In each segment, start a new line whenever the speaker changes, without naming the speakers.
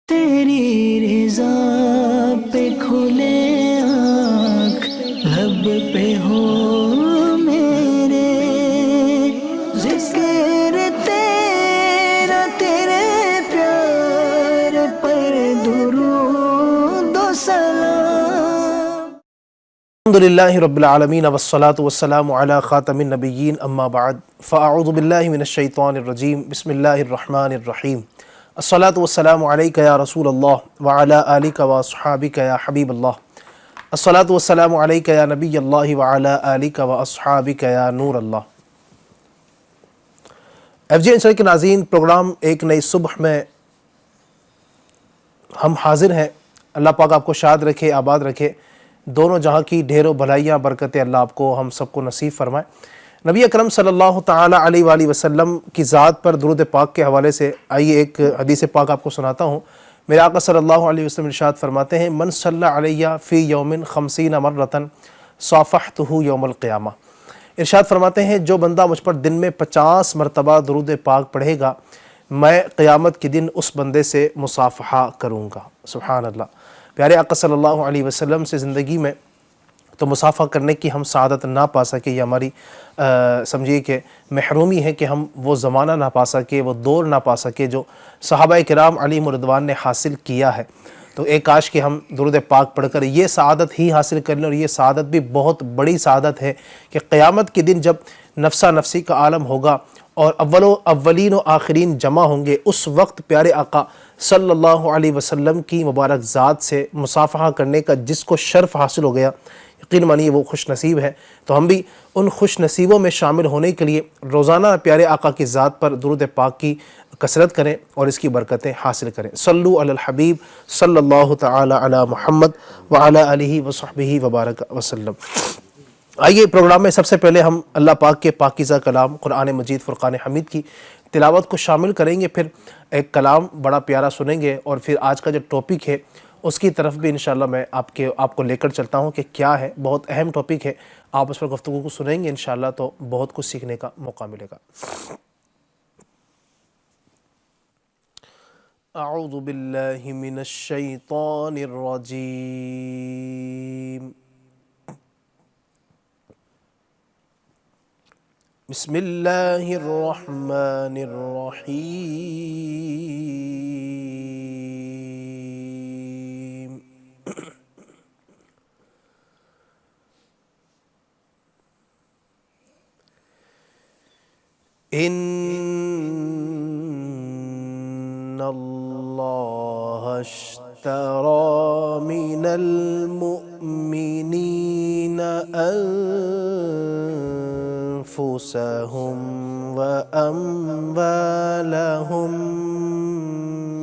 تیری رضا پہ کھلے آنکھ لب پہ ہو میرے، ذکر تیرا تیرے پیار پر درود و سلام۔
الحمدللہ رب العالمین والصلاة والسلام علی خاتم النبیین اما بعد فاعوذ باللہ من الشیطان الرجیم بسم اللہ الرحمن الرحیم۔ الصلاة والسلام علیک یا رسول اللہ وعلی آلک واصحابک یا حبیب اللہ۔ الصلاة والسلام علیک یا نبی اللہ وعلی آلک واصحابک یا نور اللہ۔ ایف جی انسر کے ناظرین، پروگرام ایک نئی صبح میں ہم حاضر ہیں۔ اللہ پاک آپ کو شاد رکھے، آباد رکھے، دونوں جہاں کی ڈھیروں بھلائیاں برکتیں اللہ آپ کو ہم سب کو نصیب فرمائے۔ نبی اکرم صلی اللہ تعالی علیہ وآلہ وسلم کی ذات پر درود پاک کے حوالے سے آئیے ایک حدیث پاک آپ کو سناتا ہوں۔ میرے آقا صلی اللہ علیہ وسلم ارشاد فرماتے ہیں، من صلی علیہ فی یوم 50 مرۃ صافحتہ یوم القیامہ۔ ارشاد فرماتے ہیں، جو بندہ مجھ پر دن میں 50 مرتبہ درود پاک پڑھے گا، میں قیامت کے دن اس بندے سے مصافحہ کروں گا۔ سبحان اللہ۔ پیارے آقا صلی اللہ علیہ وسلم سے زندگی میں تو مصافحہ کرنے کی ہم سعادت نہ پا سکے، یہ ہماری سمجھیے کہ محرومی ہے کہ ہم وہ زمانہ نہ پا سکے، وہ دور نہ پا سکے جو صحابہ کرام علیہم الرضوان نے حاصل کیا ہے۔ تو ایک کاش کہ ہم درود پاک پڑھ کر یہ سعادت ہی حاصل کر لیں، اور یہ سعادت بھی بہت بڑی سعادت ہے کہ قیامت کے دن جب نفسا نفسی کا عالم ہوگا اور اولین و آخرین جمع ہوں گے، اس وقت پیارے آقا صلی اللہ علیہ وسلم کی مبارک ذات سے مصافحہ کرنے کا جس کو شرف حاصل ہو گیا، یقین مانیے وہ خوش نصیب ہے۔ تو ہم بھی ان خوش نصیبوں میں شامل ہونے کے لیے روزانہ پیارے آقا کی ذات پر درود پاک کی کثرت کریں اور اس کی برکتیں حاصل کریں۔ صلو علی الحبیب صلی اللہ تعالی علی محمد وعلی آلہ وصحبہ وبارک وسلم۔ آئیے پروگرام میں سب سے پہلے ہم اللہ پاک کے پاکیزہ کلام قرآن مجید فرقان حمید کی تلاوت کو شامل کریں گے، پھر ایک کلام بڑا پیارا سنیں گے، اور پھر آج کا جو ٹاپک ہے اس کی طرف بھی انشاءاللہ میں آپ کو لے کر چلتا ہوں کہ کیا ہے۔ بہت اہم ٹاپک ہے، آپ اس پر گفتگو کو سنیں گے انشاءاللہ تو بہت کچھ سیکھنے کا موقع ملے گا۔ اعوذ باللہ من الشیطان الرجیم، بسم اللہ الرحمن الرحیم۔ ان اللہ اشتری من المؤمنین انفسهم واموالهم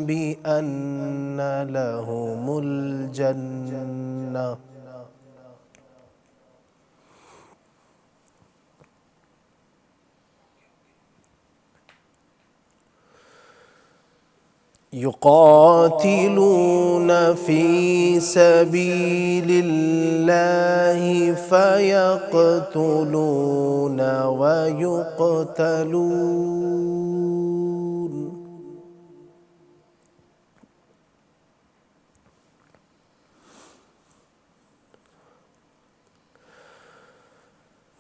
بان لهم الجنہ یقاتلون فی سبیل اللہ فیقتلون ویقتلون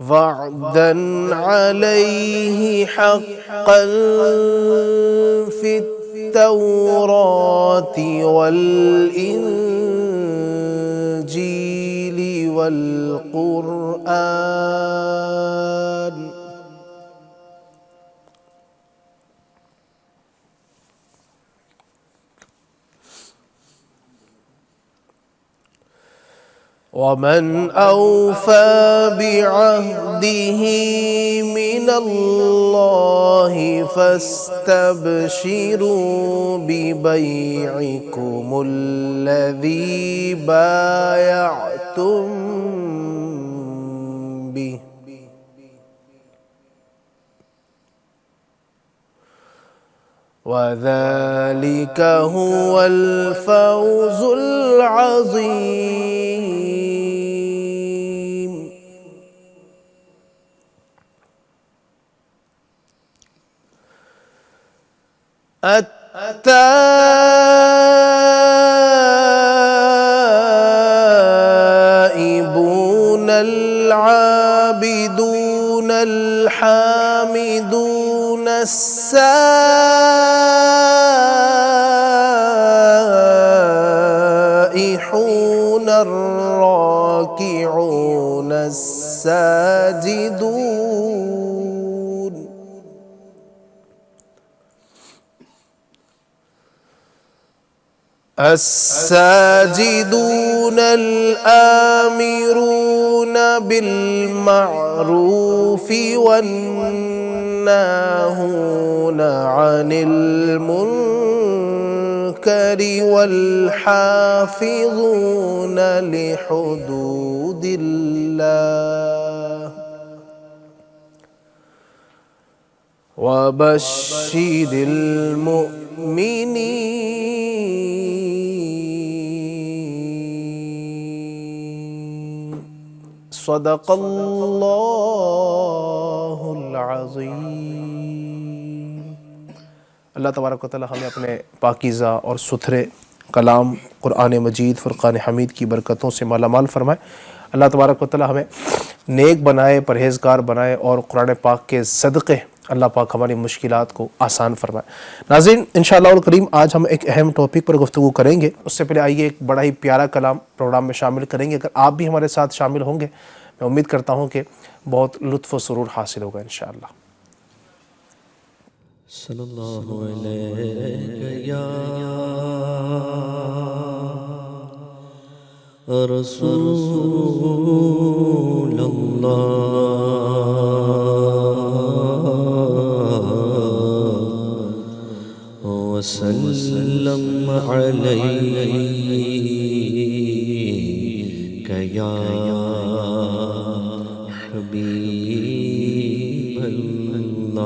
وعدا علیہ حقا فی التوراة والإنجيل والقرآن ومن أوفى بعهده من الله فاستبشروا ببيعكم الذي بايعتم به وذلك هو الفوز العظيم۔ التائبون الحامدون السائحون الراكعون الساجدون الساجدون الآمرون بالمعروف والناهون عن المنكر والحافظون لحدود الله وبشر المؤمنين صدق اللہ العظیم۔ اللہ تبارک و تعالی ہمیں اپنے پاکیزہ اور ستھرے کلام قرآن مجید فرقان حمید کی برکتوں سے مالا مال فرمائے۔ اللہ تبارک و تعالی ہمیں نیک بنائے، پرہیزگار بنائے، اور قرآن پاک کے صدقے اللہ پاک ہماری مشکلات کو آسان فرمائے۔ ناظرین، انشاءاللہ الکریم آج ہم ایک اہم ٹاپک پر گفتگو کریں گے۔ اس سے پہلے آئیے ایک بڑا ہی پیارا کلام پروگرام میں شامل کریں گے۔ اگر آپ بھی ہمارے ساتھ شامل ہوں گے، میں امید کرتا ہوں کہ بہت لطف و سرور حاصل ہوگا انشاءاللہ۔
صلی اللہ علیہ یا رسول اللہ وسلم علیک یا حبیب اللہ۔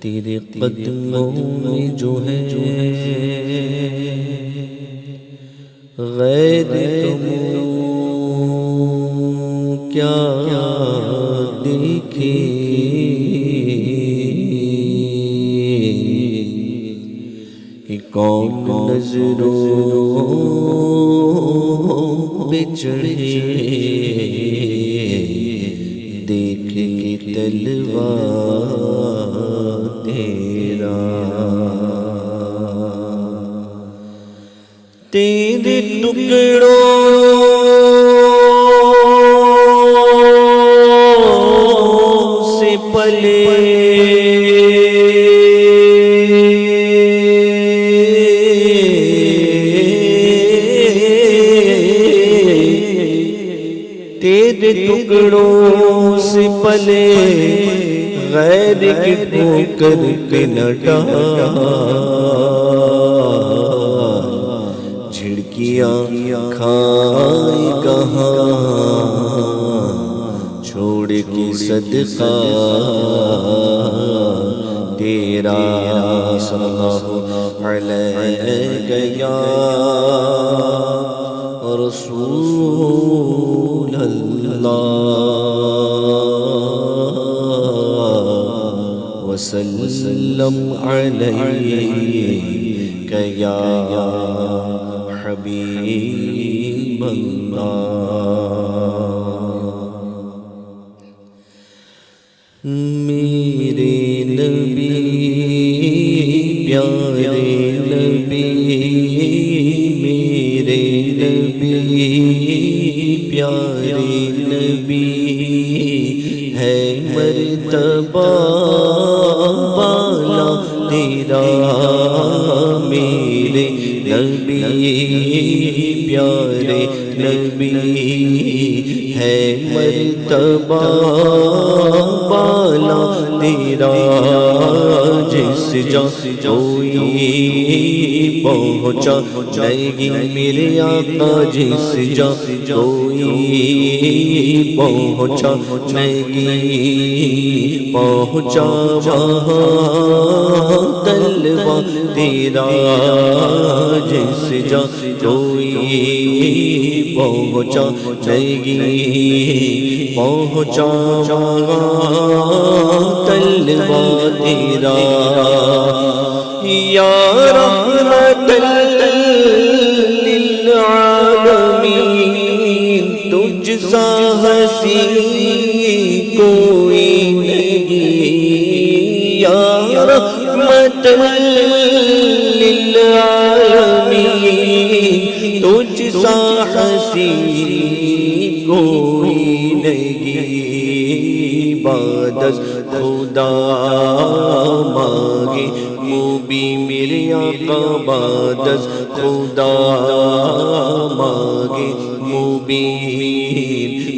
تیرے قدموں میں جو ہے غیر تم کیا دیکھے، کہ کون نظروں پہ چڑھے دیکھ کے تلوار تیرا، تیرے ٹکڑوں سے پلے تیرے ٹکڑوں سے پلے غیر کی ٹھوکر پہ نہ ڈال، جھڑکیاں کھائے کہاں چھوڑ کے صدقہ تیرا، صلی اللہ علیہ یا رسول اللہ وسلم علیک یا حبیب اللہ۔ میرے نبی پیارے نبی، میرے نبی پیارے نبی، ہے مرتبہ بالا تیرا، میرے نبی پیارے نبی، ہے مرتبہ بالا تیرا، جس جا کوئی پہنچا نہیں میرے آقا، جس جا کوئی پہنچا نہیں پہنچا وہاں طلبہ تیرا، جس جا کوئی پہنچا نہیں پہنچا وہاں طلبہ تیرا، یا رحمت للعالمین تو تجھ سا ہنسی کوئی نہیں یا رحمت للعالمین تجھ سا ہنسی کوئی نہیں بعد از خدا مانگے موبی میرے آقا بعد از خدا مانگے موبی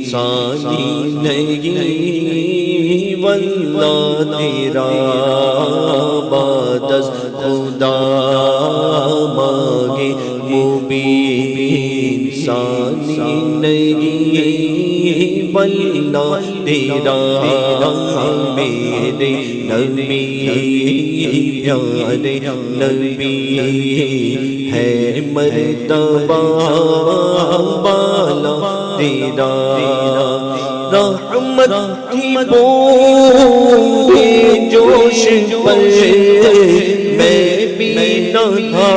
ثانی نہیں واللہ تیرا بعد از خدا مانگے موبی ثانی نہیں واللہ تیرا میرے نبی پیارے نبی ہے مرتبہ بالا تیرا رحمت کی پورے جوش پر میں بھی نہ تھا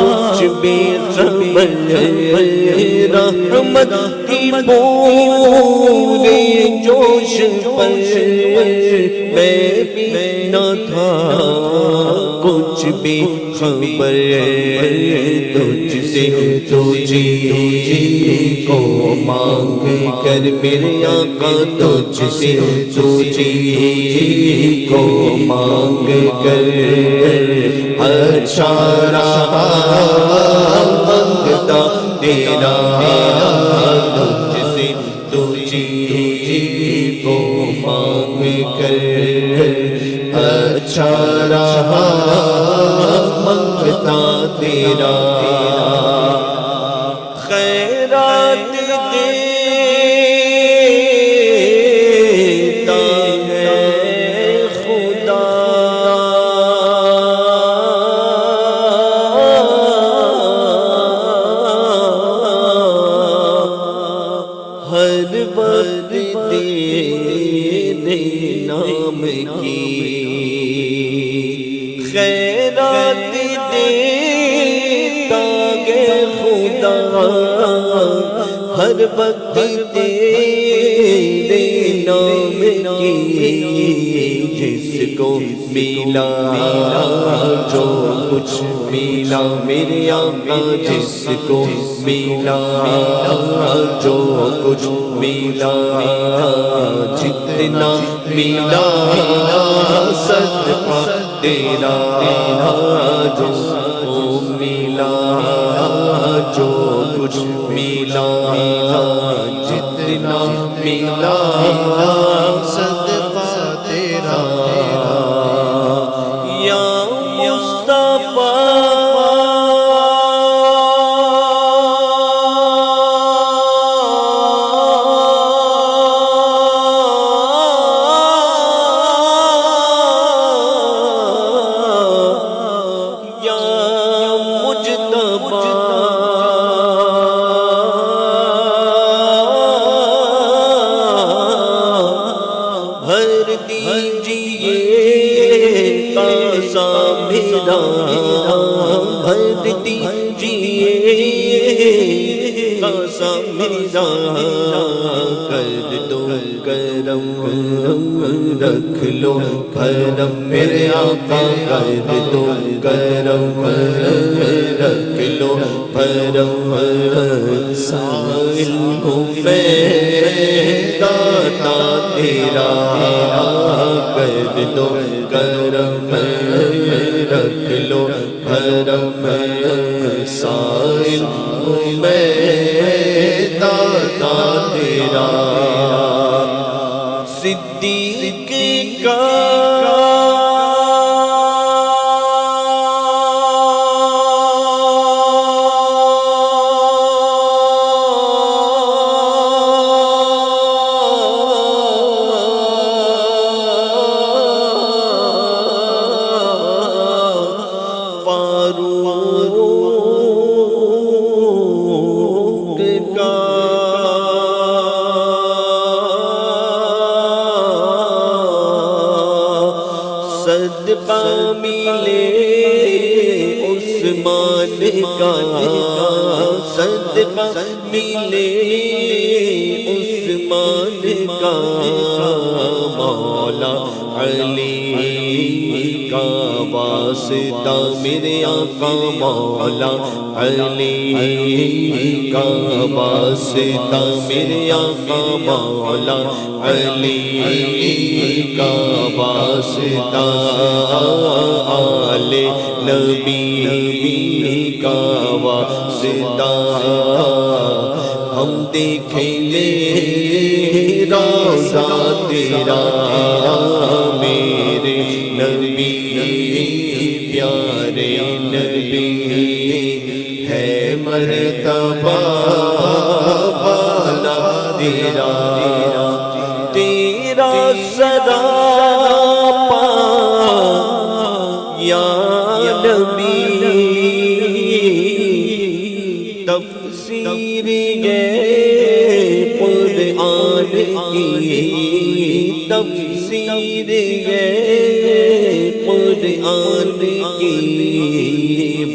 کچھ بے خبر رحمت کی پورے جوش پر میں بھی نہ تھا کچھ بھی خبر تجھ سے تجھی کو مانگ کر میرے آقا تجھ سے تجھی کو مانگ کر اچھا رہا منگتا تیرا تجھ سے تجھی کو مانگ کر اچھا رہا منگتا تیرا خیرات دیتا ہے خدا ہر وقت تیرے نام کی خیرات دیتا ہے خدا ہر وقت تیرے نام کی جس کو ملا جو کچھ ملا میرے آقا جس کو ملا جو کچھ ملا جتنا ملا صدقہ تیرا جس کو ملا جو کچھ ملا جتنا ملا صدقہ تیرا یا بھر دیجیے کاسا میرا کر دو کرم رکھ لو بھرم میرے آقا کر دو کرم رکھ لو بھرم سائل ہوں میں داتا تیرا کر دو کرم رکھ لو بھرم سائل ہوں میں داتا تیرا صدیق کا صدقہ ملے اس عثمان کا صدقہ ملے عثمان کا مولا علی کا واسطہ میرے آقا مولا علی کا واسطہ میرے آقا مولا علی کا واسطہ آل نبی کا واسطہ ہم دیکھیں گے روضہ تیرا میرے نبی پیارے نبی ہے مرتبہ بالا تیرا تیرا سراپا یا نبی تفسیر یہ قرآن کی تفسیر یہ قرآن کی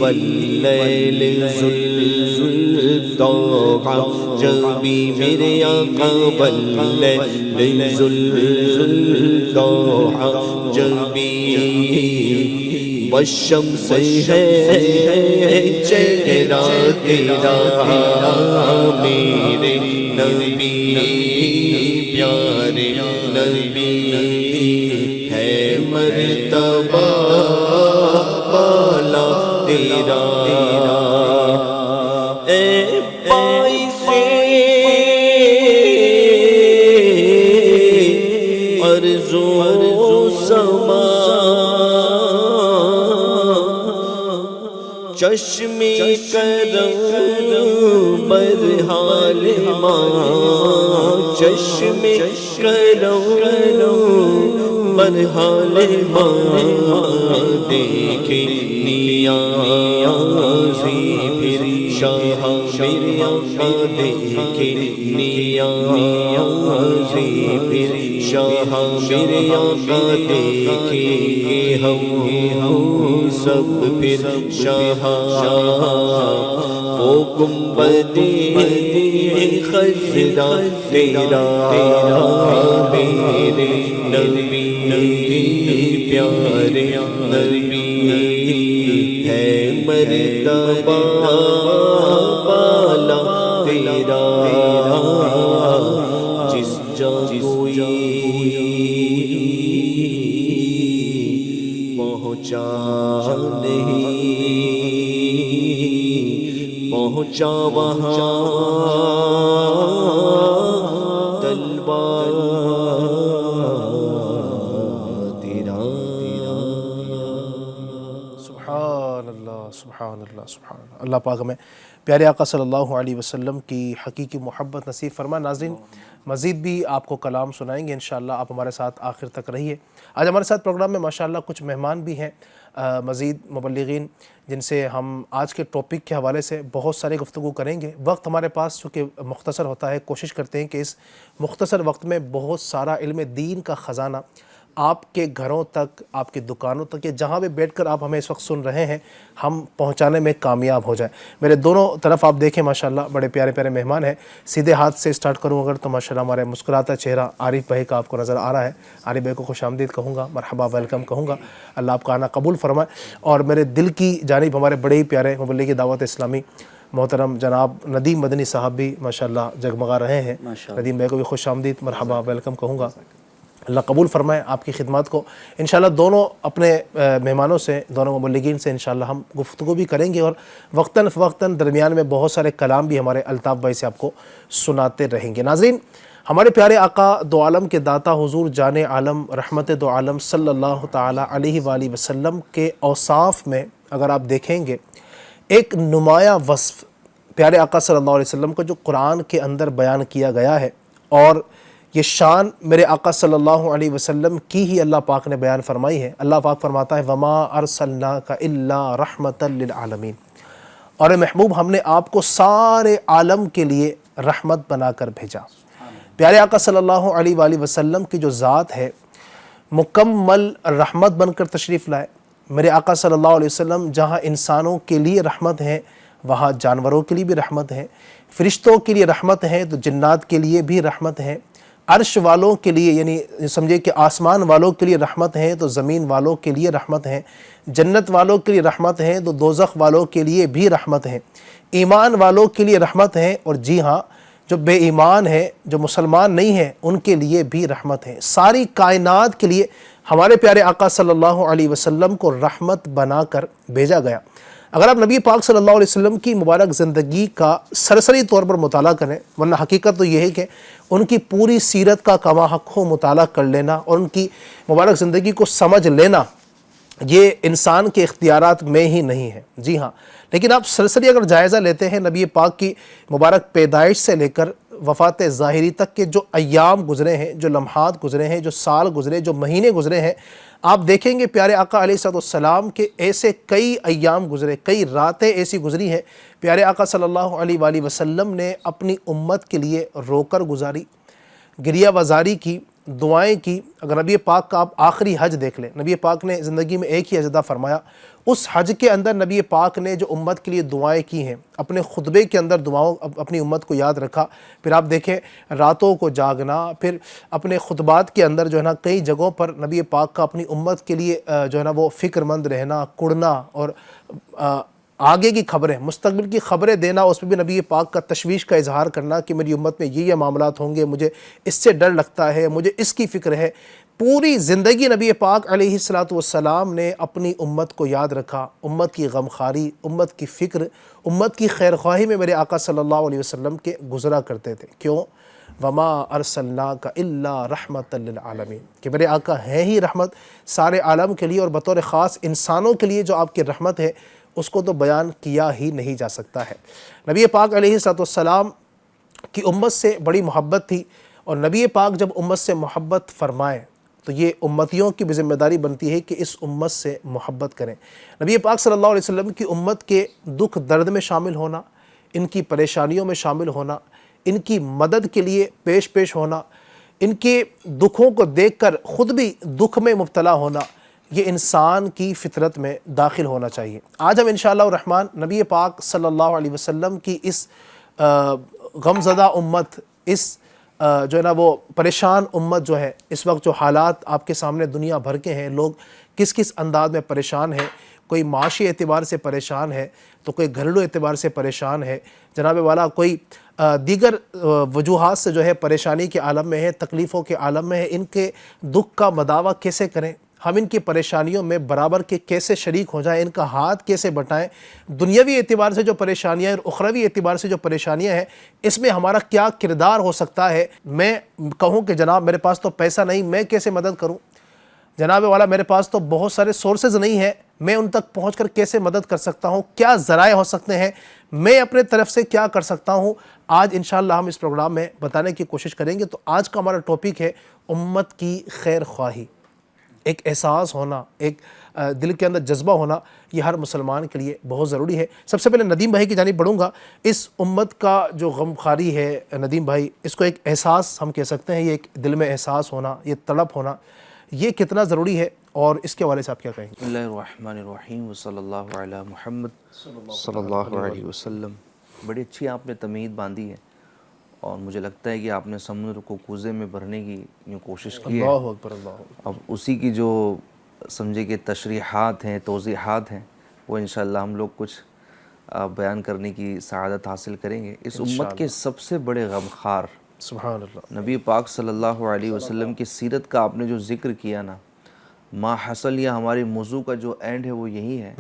واللیل ذوالضحیٰ جبی میرے آقا واللیل ذوالضحیٰ جبی والشمس ہے چہرہ تیرا میرے نبی پیارے نبی ہے مرتبہ بالا تیرا اے باعث ارض و سما چشم کرم برحال ماں چشم کرم برحال ماں دیکھے نیازی پھر شاہ میرے آقا دیکھے نیازی پھر شاہ میرے آقا دیکھے ہم سب پھر شاہ وہ گنبد خضرا تیرا میرے نبی پیارے نبی ہے مرتبہ بالا تیرا جس جا کوئی پہنچا نہیں پہنچا وہاں تلوار تیرا
سبحان اللہ سبحان اللہ سبحان اللہ۔ اللہ پاک ہمیں پیارے آقا صلی اللہ علیہ وسلم کی حقیقی محبت نصیب فرمائے۔ ناظرین مزید بھی آپ کو کلام سنائیں گے انشاءاللہ، آپ ہمارے ساتھ آخر تک رہیے۔ آج ہمارے ساتھ پروگرام میں ماشاءاللہ کچھ مہمان بھی ہیں، مزید مبلغین، جن سے ہم آج کے ٹاپک کے حوالے سے بہت سارے گفتگو کریں گے۔ وقت ہمارے پاس چونکہ مختصر ہوتا ہے، کوشش کرتے ہیں کہ اس مختصر وقت میں بہت سارا علم دین کا خزانہ آپ کے گھروں تک، آپ کی دکانوں تک، یا جہاں بھی بیٹھ کر آپ ہمیں اس وقت سن رہے ہیں، ہم پہنچانے میں کامیاب ہو جائیں۔ میرے دونوں طرف آپ دیکھیں ماشاءاللہ بڑے پیارے پیارے مہمان ہیں۔ سیدھے ہاتھ سے سٹارٹ کروں اگر تو ماشاءاللہ ہمارے مسکراتا چہرہ عارف بھائی کا آپ کو نظر آ رہا ہے۔ عارف بھائی کو خوش آمدید کہوں گا، مرحبا ویلکم کہوں گا، اللہ آپ کا آنا قبول فرمائے۔ اور میرے دل کی جانب ہمارے بڑے ہی پیارے مبلغ دعوت اسلامی محترم جناب ندیم مدنی صاحب بھی ماشاءاللہ جگمگا رہے ہیں۔ ندیم بھائی کو بھی خوش آمدید، مرحبا ویلکم کہوں گا، اللہ قبول فرمائے آپ کی خدمات کو۔ انشاءاللہ دونوں اپنے مہمانوں سے، دونوں مبلغین سے انشاءاللہ ہم گفتگو بھی کریں گے، اور وقتاً فوقتاً درمیان میں بہت سارے کلام بھی ہمارے الطاف بھائی سے آپ کو سناتے رہیں گے۔ ناظرین ہمارے پیارے آقا دو عالم کے داتا حضور جان عالم رحمت دو عالم صلی اللہ تعالی علیہ وآلہ وسلم کے اوصاف میں اگر آپ دیکھیں گے، ایک نمایاں وصف پیارے آقا صلی اللہ علیہ وسلم کو جو قرآن کے اندر بیان کیا گیا ہے، اور یہ شان میرے آقا صلی اللہ علیہ وسلم کی ہی اللہ پاک نے بیان فرمائی ہے۔ اللہ پاک فرماتا ہے وَمَا أَرْسَلْنَاكَ إِلَّا رَحْمَةً لِلْعَالَمِينَ، اور اے محبوب ہم نے آپ کو سارے عالم کے لیے رحمت بنا کر بھیجا۔ پیارے آقا صلی اللہ علیہ وآلہ وسلم کی جو ذات ہے مکمل رحمت بن کر تشریف لائے، میرے آقا صلی اللہ علیہ وسلم جہاں انسانوں کے لیے رحمت ہے وہاں جانوروں کے لیے بھی رحمت ہے، فرشتوں کے لیے رحمت ہے تو جنات کے لیے بھی رحمت ہے، عرش والوں کے لیے یعنی سمجھے کہ آسمان والوں کے لیے رحمت ہے تو زمین والوں کے لیے رحمت ہے، جنت والوں کے لیے رحمت ہے تو دوزخ والوں کے لیے بھی رحمت ہے، ایمان والوں کے لیے رحمت ہے، اور جی ہاں جو بے ایمان ہے جو مسلمان نہیں ہے ان کے لیے بھی رحمت ہے۔ ساری کائنات کے لیے ہمارے پیارے آقا صلی اللہ علیہ وسلم کو رحمت بنا کر بھیجا گیا۔ اگر آپ نبی پاک صلی اللہ علیہ وسلم کی مبارک زندگی کا سرسری طور پر مطالعہ کریں، ورنہ حقیقت تو یہ ہے کہ ان کی پوری سیرت کا کما حق ہو مطالعہ کر لینا اور ان کی مبارک زندگی کو سمجھ لینا یہ انسان کے اختیارات میں ہی نہیں ہے۔ جی ہاں، لیکن آپ سرسری اگر جائزہ لیتے ہیں نبی پاک کی مبارک پیدائش سے لے کر وفات ظاہری تک کے جو ایام گزرے ہیں، جو لمحات گزرے ہیں، جو سال گزرے، جو مہینے گزرے ہیں، آپ دیکھیں گے پیارے آقا علیہ السلام کے ایسے کئی ایام گزرے، کئی راتیں ایسی گزری ہیں پیارے آقا صلی اللہ علیہ وآلہ وسلم نے اپنی امت کے لیے رو کر گزاری، گریہ وزاری کی، دعائیں کی۔ اگر نبی پاک کا آپ آخری حج دیکھ لیں، نبی پاک نے زندگی میں ایک ہی حج ادا فرمایا، اس حج کے اندر نبی پاک نے جو امت کے لیے دعائیں کی ہیں، اپنے خطبے کے اندر دعاؤں اپنی امت کو یاد رکھا۔ پھر آپ دیکھیں راتوں کو جاگنا، پھر اپنے خطبات کے اندر جو ہے نا کئی جگہوں پر نبی پاک کا اپنی امت کے لیے جو ہے نا وہ فکر مند رہنا، کڑنا اور آگے کی خبریں، مستقبل کی خبریں دینا، اس میں بھی نبی پاک کا تشویش کا اظہار کرنا کہ میری امت میں یہ معاملات ہوں گے، مجھے اس سے ڈر لگتا ہے، مجھے اس کی فکر ہے۔ پوری زندگی نبی پاک علیہ السلام نے اپنی امت کو یاد رکھا، امت کی غمخواری، امت کی فکر، امت کی خیرخواہی میں میرے آقا صلی اللہ علیہ وسلم کے گزرا کرتے تھے۔ کیوں؟ وما ارسلناک الا رحمۃ للعالمین، کہ میرے آقا ہیں ہی رحمت سارے عالم کے لیے، اور بطور خاص انسانوں کے لیے جو آپ کی رحمت ہے اس کو تو بیان کیا ہی نہیں جا سکتا ہے۔ نبی پاک علیہ السلام کی امت سے بڑی محبت تھی، اور نبی پاک جب امت سے محبت فرمائیں تو یہ امتیوں کی بھی ذمہ داری بنتی ہے کہ اس امت سے محبت کریں۔ نبی پاک صلی اللہ علیہ وسلم کی امت کے دکھ درد میں شامل ہونا، ان کی پریشانیوں میں شامل ہونا، ان کی مدد کے لیے پیش ہونا، ان کے دکھوں کو دیکھ کر خود بھی دکھ میں مبتلا ہونا، یہ انسان کی فطرت میں داخل ہونا چاہیے۔ آج ہم انشاءاللہ الرحمن نبی پاک صلی اللہ علیہ وسلم کی اس غمزدہ امت، اس جو ہے نا وہ پریشان امت جو ہے، اس وقت جو حالات آپ کے سامنے دنیا بھر کے ہیں، لوگ کس کس انداز میں پریشان ہیں، کوئی معاشی اعتبار سے پریشان ہے تو کوئی گھریلو اعتبار سے پریشان ہے، جناب والا کوئی دیگر وجوہات سے جو ہے پریشانی کے عالم میں ہے، تکلیفوں کے عالم میں ہے۔ ان کے دکھ کا مداوع کیسے کریں، ہم ان کی پریشانیوں میں برابر کے کیسے شریک ہو جائیں، ان کا ہاتھ کیسے بٹائیں، دنیاوی اعتبار سے جو پریشانیاں اور اخروی اعتبار سے جو پریشانیاں ہیں اس میں ہمارا کیا کردار ہو سکتا ہے۔ میں کہوں کہ جناب میرے پاس تو پیسہ نہیں، میں کیسے مدد کروں، جناب والا میرے پاس تو بہت سارے سورسز نہیں ہیں، میں ان تک پہنچ کر کیسے مدد کر سکتا ہوں، کیا ذرائع ہو سکتے ہیں، میں اپنے طرف سے کیا کر سکتا ہوں، آج انشاءاللہ ہم اس پروگرام میں بتانے کی کوشش کریں گے۔ تو آج کا ہمارا ٹاپک ہے امت کی خیر خواہی۔ ایک احساس ہونا، ایک دل کے اندر جذبہ ہونا، یہ ہر مسلمان کے لیے بہت ضروری ہے۔ سب سے پہلے ندیم بھائی کی جانب بڑھوں گا۔ اس امت کا جو غمخواری ہے ندیم بھائی، اس کو ایک احساس ہم کہہ سکتے ہیں، یہ ایک دل میں احساس ہونا، یہ تڑپ ہونا، یہ کتنا ضروری ہے اور اس کے حوالے سے آپ کیا کہیں گے؟
بسم اللہ الرحمن الرحیم وصلی اللہ علی محمد صلی اللہ علیہ وسلم۔ بڑی اچھی آپ نے تمہید باندھی ہے، اور مجھے لگتا ہے کہ آپ نے سمندر کو کوزے میں بھرنے کی یوں کوشش کی ہے۔
اللہ اکبر، اللہ اکبر۔
اب اسی کی جو سمجھے کہ تشریحات ہیں، توضیحات ہیں، وہ انشاءاللہ ہم لوگ کچھ بیان کرنے کی سعادت حاصل کریں گے۔ اس امت کے سب سے بڑے غمخوار
سبحان اللہ۔
نبی پاک صلی اللہ علیہ وسلم کی سیرت کا آپ نے جو ذکر کیا نا، ما حصل، یا ہماری موضوع کا جو اینڈ ہے وہ یہی ہے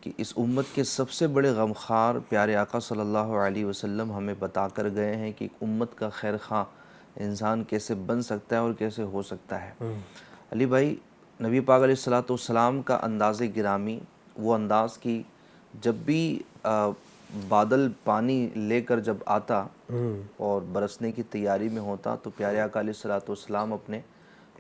کہ اس امت کے سب سے بڑے غمخوار پیارے آقا صلی اللہ علیہ وسلم ہمیں بتا کر گئے ہیں کہ ایک امت کا خیر خواہ انسان کیسے بن سکتا ہے اور کیسے ہو سکتا ہے۔ علی بھائی، نبی پاک علیہ السلام کا انداز گرامی وہ انداز کی جب بھی بادل پانی لے کر جب آتا اور برسنے کی تیاری میں ہوتا تو پیارے آقا علیہ السلام اپنے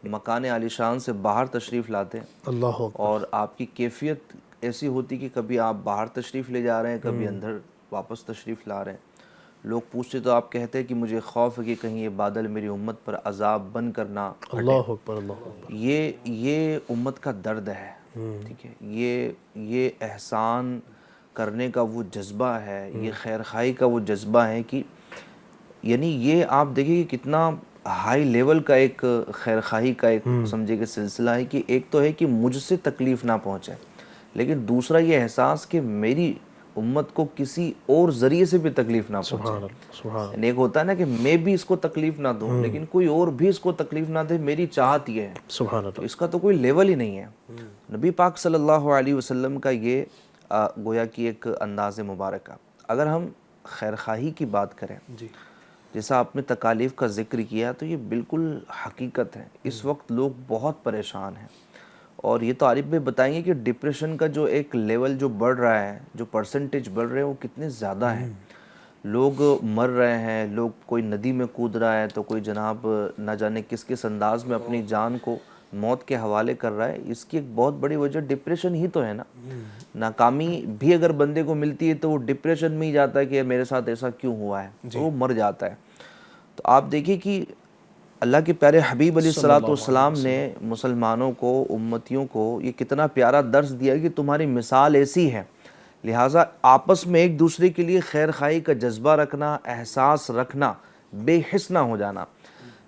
مکان عالی شان سے باہر تشریف لاتے،
اللہ اکبر۔
اور آپ کی کیفیت ایسی ہوتی کہ کبھی آپ باہر تشریف لے جا رہے ہیں، کبھی اندر واپس تشریف لا رہے ہیں۔ لوگ پوچھتے تو آپ کہتے کہ مجھے خوف ہے کہ کہیں یہ بادل میری امت پر عذاب بن کر نہ پھٹے۔
اللہ اکبر، اللہ اکبر۔
یہ امت کا درد ہے، ٹھیک ہے، یہ احسان کرنے کا وہ جذبہ ہے، یہ خیر خواہی کا وہ جذبہ ہے کہ یعنی یہ آپ دیکھیں کہ کتنا ہائی لیول کا ایک خیر خواہی کا ایک سمجھے کہ سلسلہ ہے کہ ایک تو ہے کہ مجھ سے تکلیف نہ پہنچے، لیکن دوسرا یہ احساس کہ میری امت کو کسی اور ذریعے سے بھی تکلیف نہ پہنچے۔ یعنی ایک ہوتا ہے نا کہ میں بھی اس کو تکلیف نہ دوں لیکن کوئی اور بھی اس کو تکلیف نہ دے، میری چاہت یہ ہے، تو اس کا تو کوئی لیول ہی نہیں ہے۔ نبی پاک صلی اللہ علیہ وسلم کا یہ گویا کی ایک انداز مبارکہ۔ اگر ہم خیر خواہی کی بات کریں، جیسا آپ نے تکالیف کا ذکر کیا، تو یہ بالکل حقیقت ہے۔ اس وقت لوگ بہت پریشان ہیں، اور یہ تو عارف بھائی بتائیں گے کہ ڈپریشن کا جو ایک لیول جو بڑھ رہا ہے، جو پرسنٹیج بڑھ رہے ہیں، وہ کتنے زیادہ ہیں۔ لوگ مر رہے ہیں، لوگ کوئی ندی میں کود رہا ہے تو کوئی جناب نہ جانے کس کس انداز میں اپنی جان کو موت کے حوالے کر رہا ہے۔ اس کی ایک بہت بڑی وجہ ڈپریشن ہی تو ہے نا۔ ناکامی بھی اگر بندے کو ملتی ہے تو وہ ڈپریشن میں ہی جاتا ہے کہ میرے ساتھ ایسا کیوں ہوا ہے، تو وہ مر جاتا ہے۔ تو آپ دیکھیں کہ اللہ کے پیارے حبیب علیہ الصلوۃ والسلام نے مسلمانوں کو، امتیوں کو یہ کتنا پیارا درس دیا کہ تمہاری مثال ایسی ہے، لہٰذا آپس میں ایک دوسرے کے لیے خیر خواہی کا جذبہ رکھنا، احساس رکھنا، بے حس نہ ہو جانا۔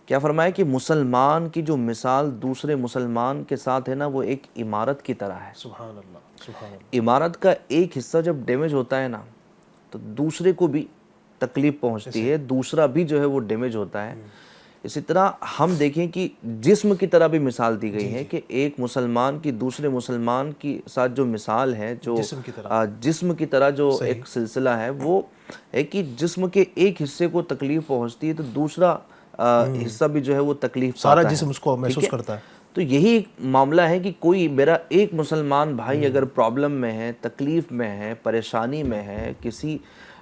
کیا فرمایا کہ مسلمان کی جو مثال دوسرے مسلمان کے ساتھ ہے نا، وہ ایک عمارت کی طرح ہے۔
سبحان اللہ، سبحان اللہ۔
عمارت کا ایک حصہ جب ڈیمیج ہوتا ہے نا تو دوسرے کو بھی تکلیف پہنچتی ہے، دوسرا بھی جو ہے وہ ڈیمیج ہوتا ہے۔ اسی طرح ہم دیکھیں کہ جسم کی طرح بھی مثال دی گئی ہے کہ ایک مسلمان کی دوسرے مسلمان کے ساتھ جو مثال ہے، جو جسم کی طرح جو ایک سلسلہ ہے، وہ ہے کہ جسم کے ایک حصے کو تکلیف پہنچتی ہے تو دوسرا حصہ بھی جو ہے وہ تکلیف پاتا ہے،
سارا جسم اس کو محسوس کرتا ہے۔
تو یہی ایک معاملہ ہے کہ کوئی میرا ایک مسلمان بھائی اگر پرابلم میں ہے، تکلیف میں ہے، پریشانی میں ہے، کسی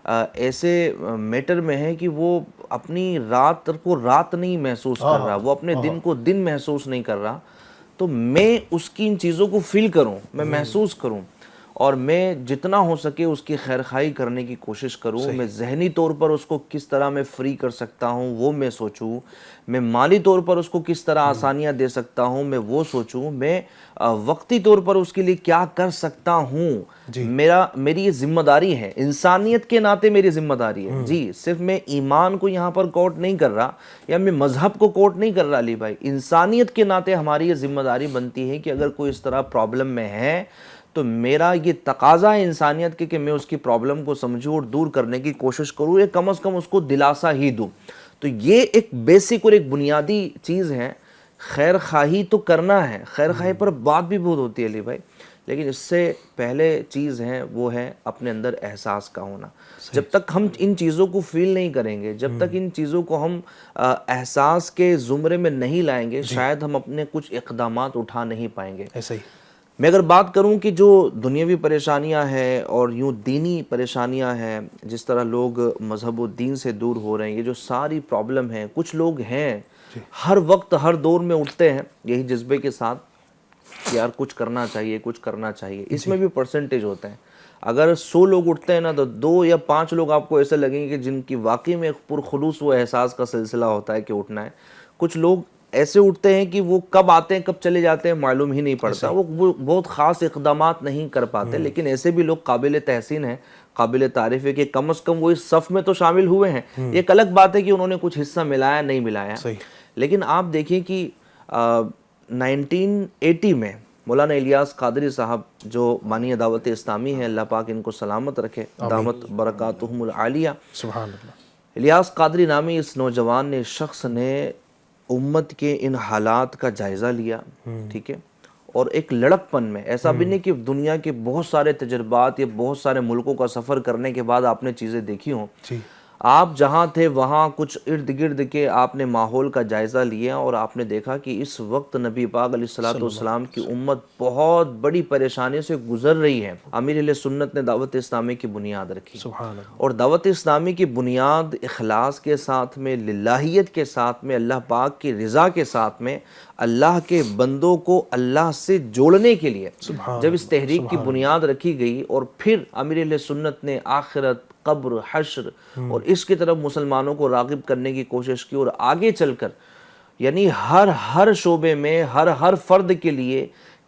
ایسے میٹر میں ہے کہ وہ اپنی رات کو رات نہیں محسوس کر رہا، وہ اپنے دن کو دن محسوس نہیں کر رہا، تو میں اس کی ان چیزوں کو فیل کروں، میں محسوس کروں، اور میں جتنا ہو سکے اس کی خیر خواہی کرنے کی کوشش کروں۔ میں ذہنی طور پر اس کو کس طرح میں فری کر سکتا ہوں وہ میں سوچوں، میں مالی طور پر اس کو کس طرح آسانیاں دے سکتا ہوں میں وہ سوچوں، میں وقتی طور پر اس کے لیے کیا کر سکتا ہوں۔ میری یہ ذمہ داری ہے، انسانیت کے ناطے میری ذمہ داری ہے۔ جی صرف میں ایمان کو یہاں پر کوٹ نہیں کر رہا یا میں مذہب کو کوٹ نہیں کر رہا علی بھائی، انسانیت کے ناطے ہماری یہ ذمہ داری بنتی ہے کہ اگر کوئی اس طرح پرابلم میں ہے تو میرا یہ تقاضا ہے انسانیت کے کہ میں اس کی پرابلم کو سمجھوں اور دور کرنے کی کوشش کروں، یا کم از کم اس کو دلاسا ہی دوں۔ تو یہ ایک بیسک اور ایک بنیادی چیز ہے۔ خیر خواہی تو کرنا ہے، خیر خواہی پر بات بھی بہت ہوتی ہے علی بھائی، لیکن اس سے پہلے چیز ہے وہ ہے اپنے اندر احساس کا ہونا۔ جب تک ہم ان چیزوں کو فیل نہیں کریں گے، جب تک ان چیزوں کو ہم احساس کے زمرے میں نہیں لائیں گے، شاید ہم اپنے کچھ اقدامات اٹھا نہیں پائیں گے۔
ایسا ہی
میں اگر بات کروں کہ جو دنیاوی پریشانیاں ہیں اور یوں دینی پریشانیاں ہیں، جس طرح لوگ مذہب و دین سے دور ہو رہے ہیں، یہ جو ساری پرابلم ہیں، کچھ لوگ ہیں ہر وقت ہر دور میں اٹھتے ہیں یہی جذبے کے ساتھ کہ یار کچھ کرنا چاہیے، کچھ کرنا چاہیے۔ اس میں بھی پرسنٹیج ہوتے ہیں، اگر 100 لوگ اٹھتے ہیں نا تو 2 یا 5 لوگ آپ کو ایسے لگیں گے کہ جن کی واقعی میں ایک پرخلوص وہ احساس کا سلسلہ ہوتا ہے کہ اٹھنا ہے۔ کچھ لوگ ایسے اٹھتے ہیں کہ وہ کب آتے ہیں کب چلے جاتے ہیں معلوم ہی نہیں پڑتا، وہ بہت خاص اقدامات نہیں کر پاتے، لیکن ایسے بھی لوگ قابل تحسین ہیں، قابل تعریف ہے کہ کم از کم وہ اس صف میں تو شامل ہوئے ہیں۔ ایک الگ بات ہے کہ انہوں نے کچھ حصہ ملایا نہیں ملایا، لیکن آپ دیکھیں کہ 1980 میں مولانا الیاس قادری صاحب جو بانی دعوت اسلامی ہے، اللہ پاک ان کو سلامت رکھے، دامت برکاتہم العالیہ،
سبحان اللہ،
الیاس قادری نامی اس نوجوان نے شخص نے امت کے ان حالات کا جائزہ لیا، ٹھیک ہے، اور ایک لڑک پن میں، ایسا بھی نہیں کہ دنیا کے بہت سارے تجربات یا بہت سارے ملکوں کا سفر کرنے کے بعد آپ نے چیزیں دیکھی ہوں، آپ جہاں تھے وہاں کچھ ارد گرد کے آپ نے ماحول کا جائزہ لیا اور آپ نے دیکھا کہ اس وقت نبی پاک علیہ الصلوۃ والسلام کی امت بہت بڑی پریشانی سے گزر رہی ہے۔ امیر اہل سنت نے دعوت اسلامی کی بنیاد رکھی، اور دعوت اسلامی کی بنیاد اخلاص کے ساتھ میں، للہیت کے ساتھ میں، اللہ پاک کی رضا کے ساتھ میں، اللہ کے بندوں کو اللہ سے جوڑنے کے لیے جب اس تحریک کی بنیاد رکھی گئی، اور پھر امیر اہل سنت نے آخرت، قبر، حشر اور اس کی طرف مسلمانوں کو راغب کرنے کی کوشش کی، اور آگے چل کر یعنی ہر شعبے میں ہر فرد کے لیے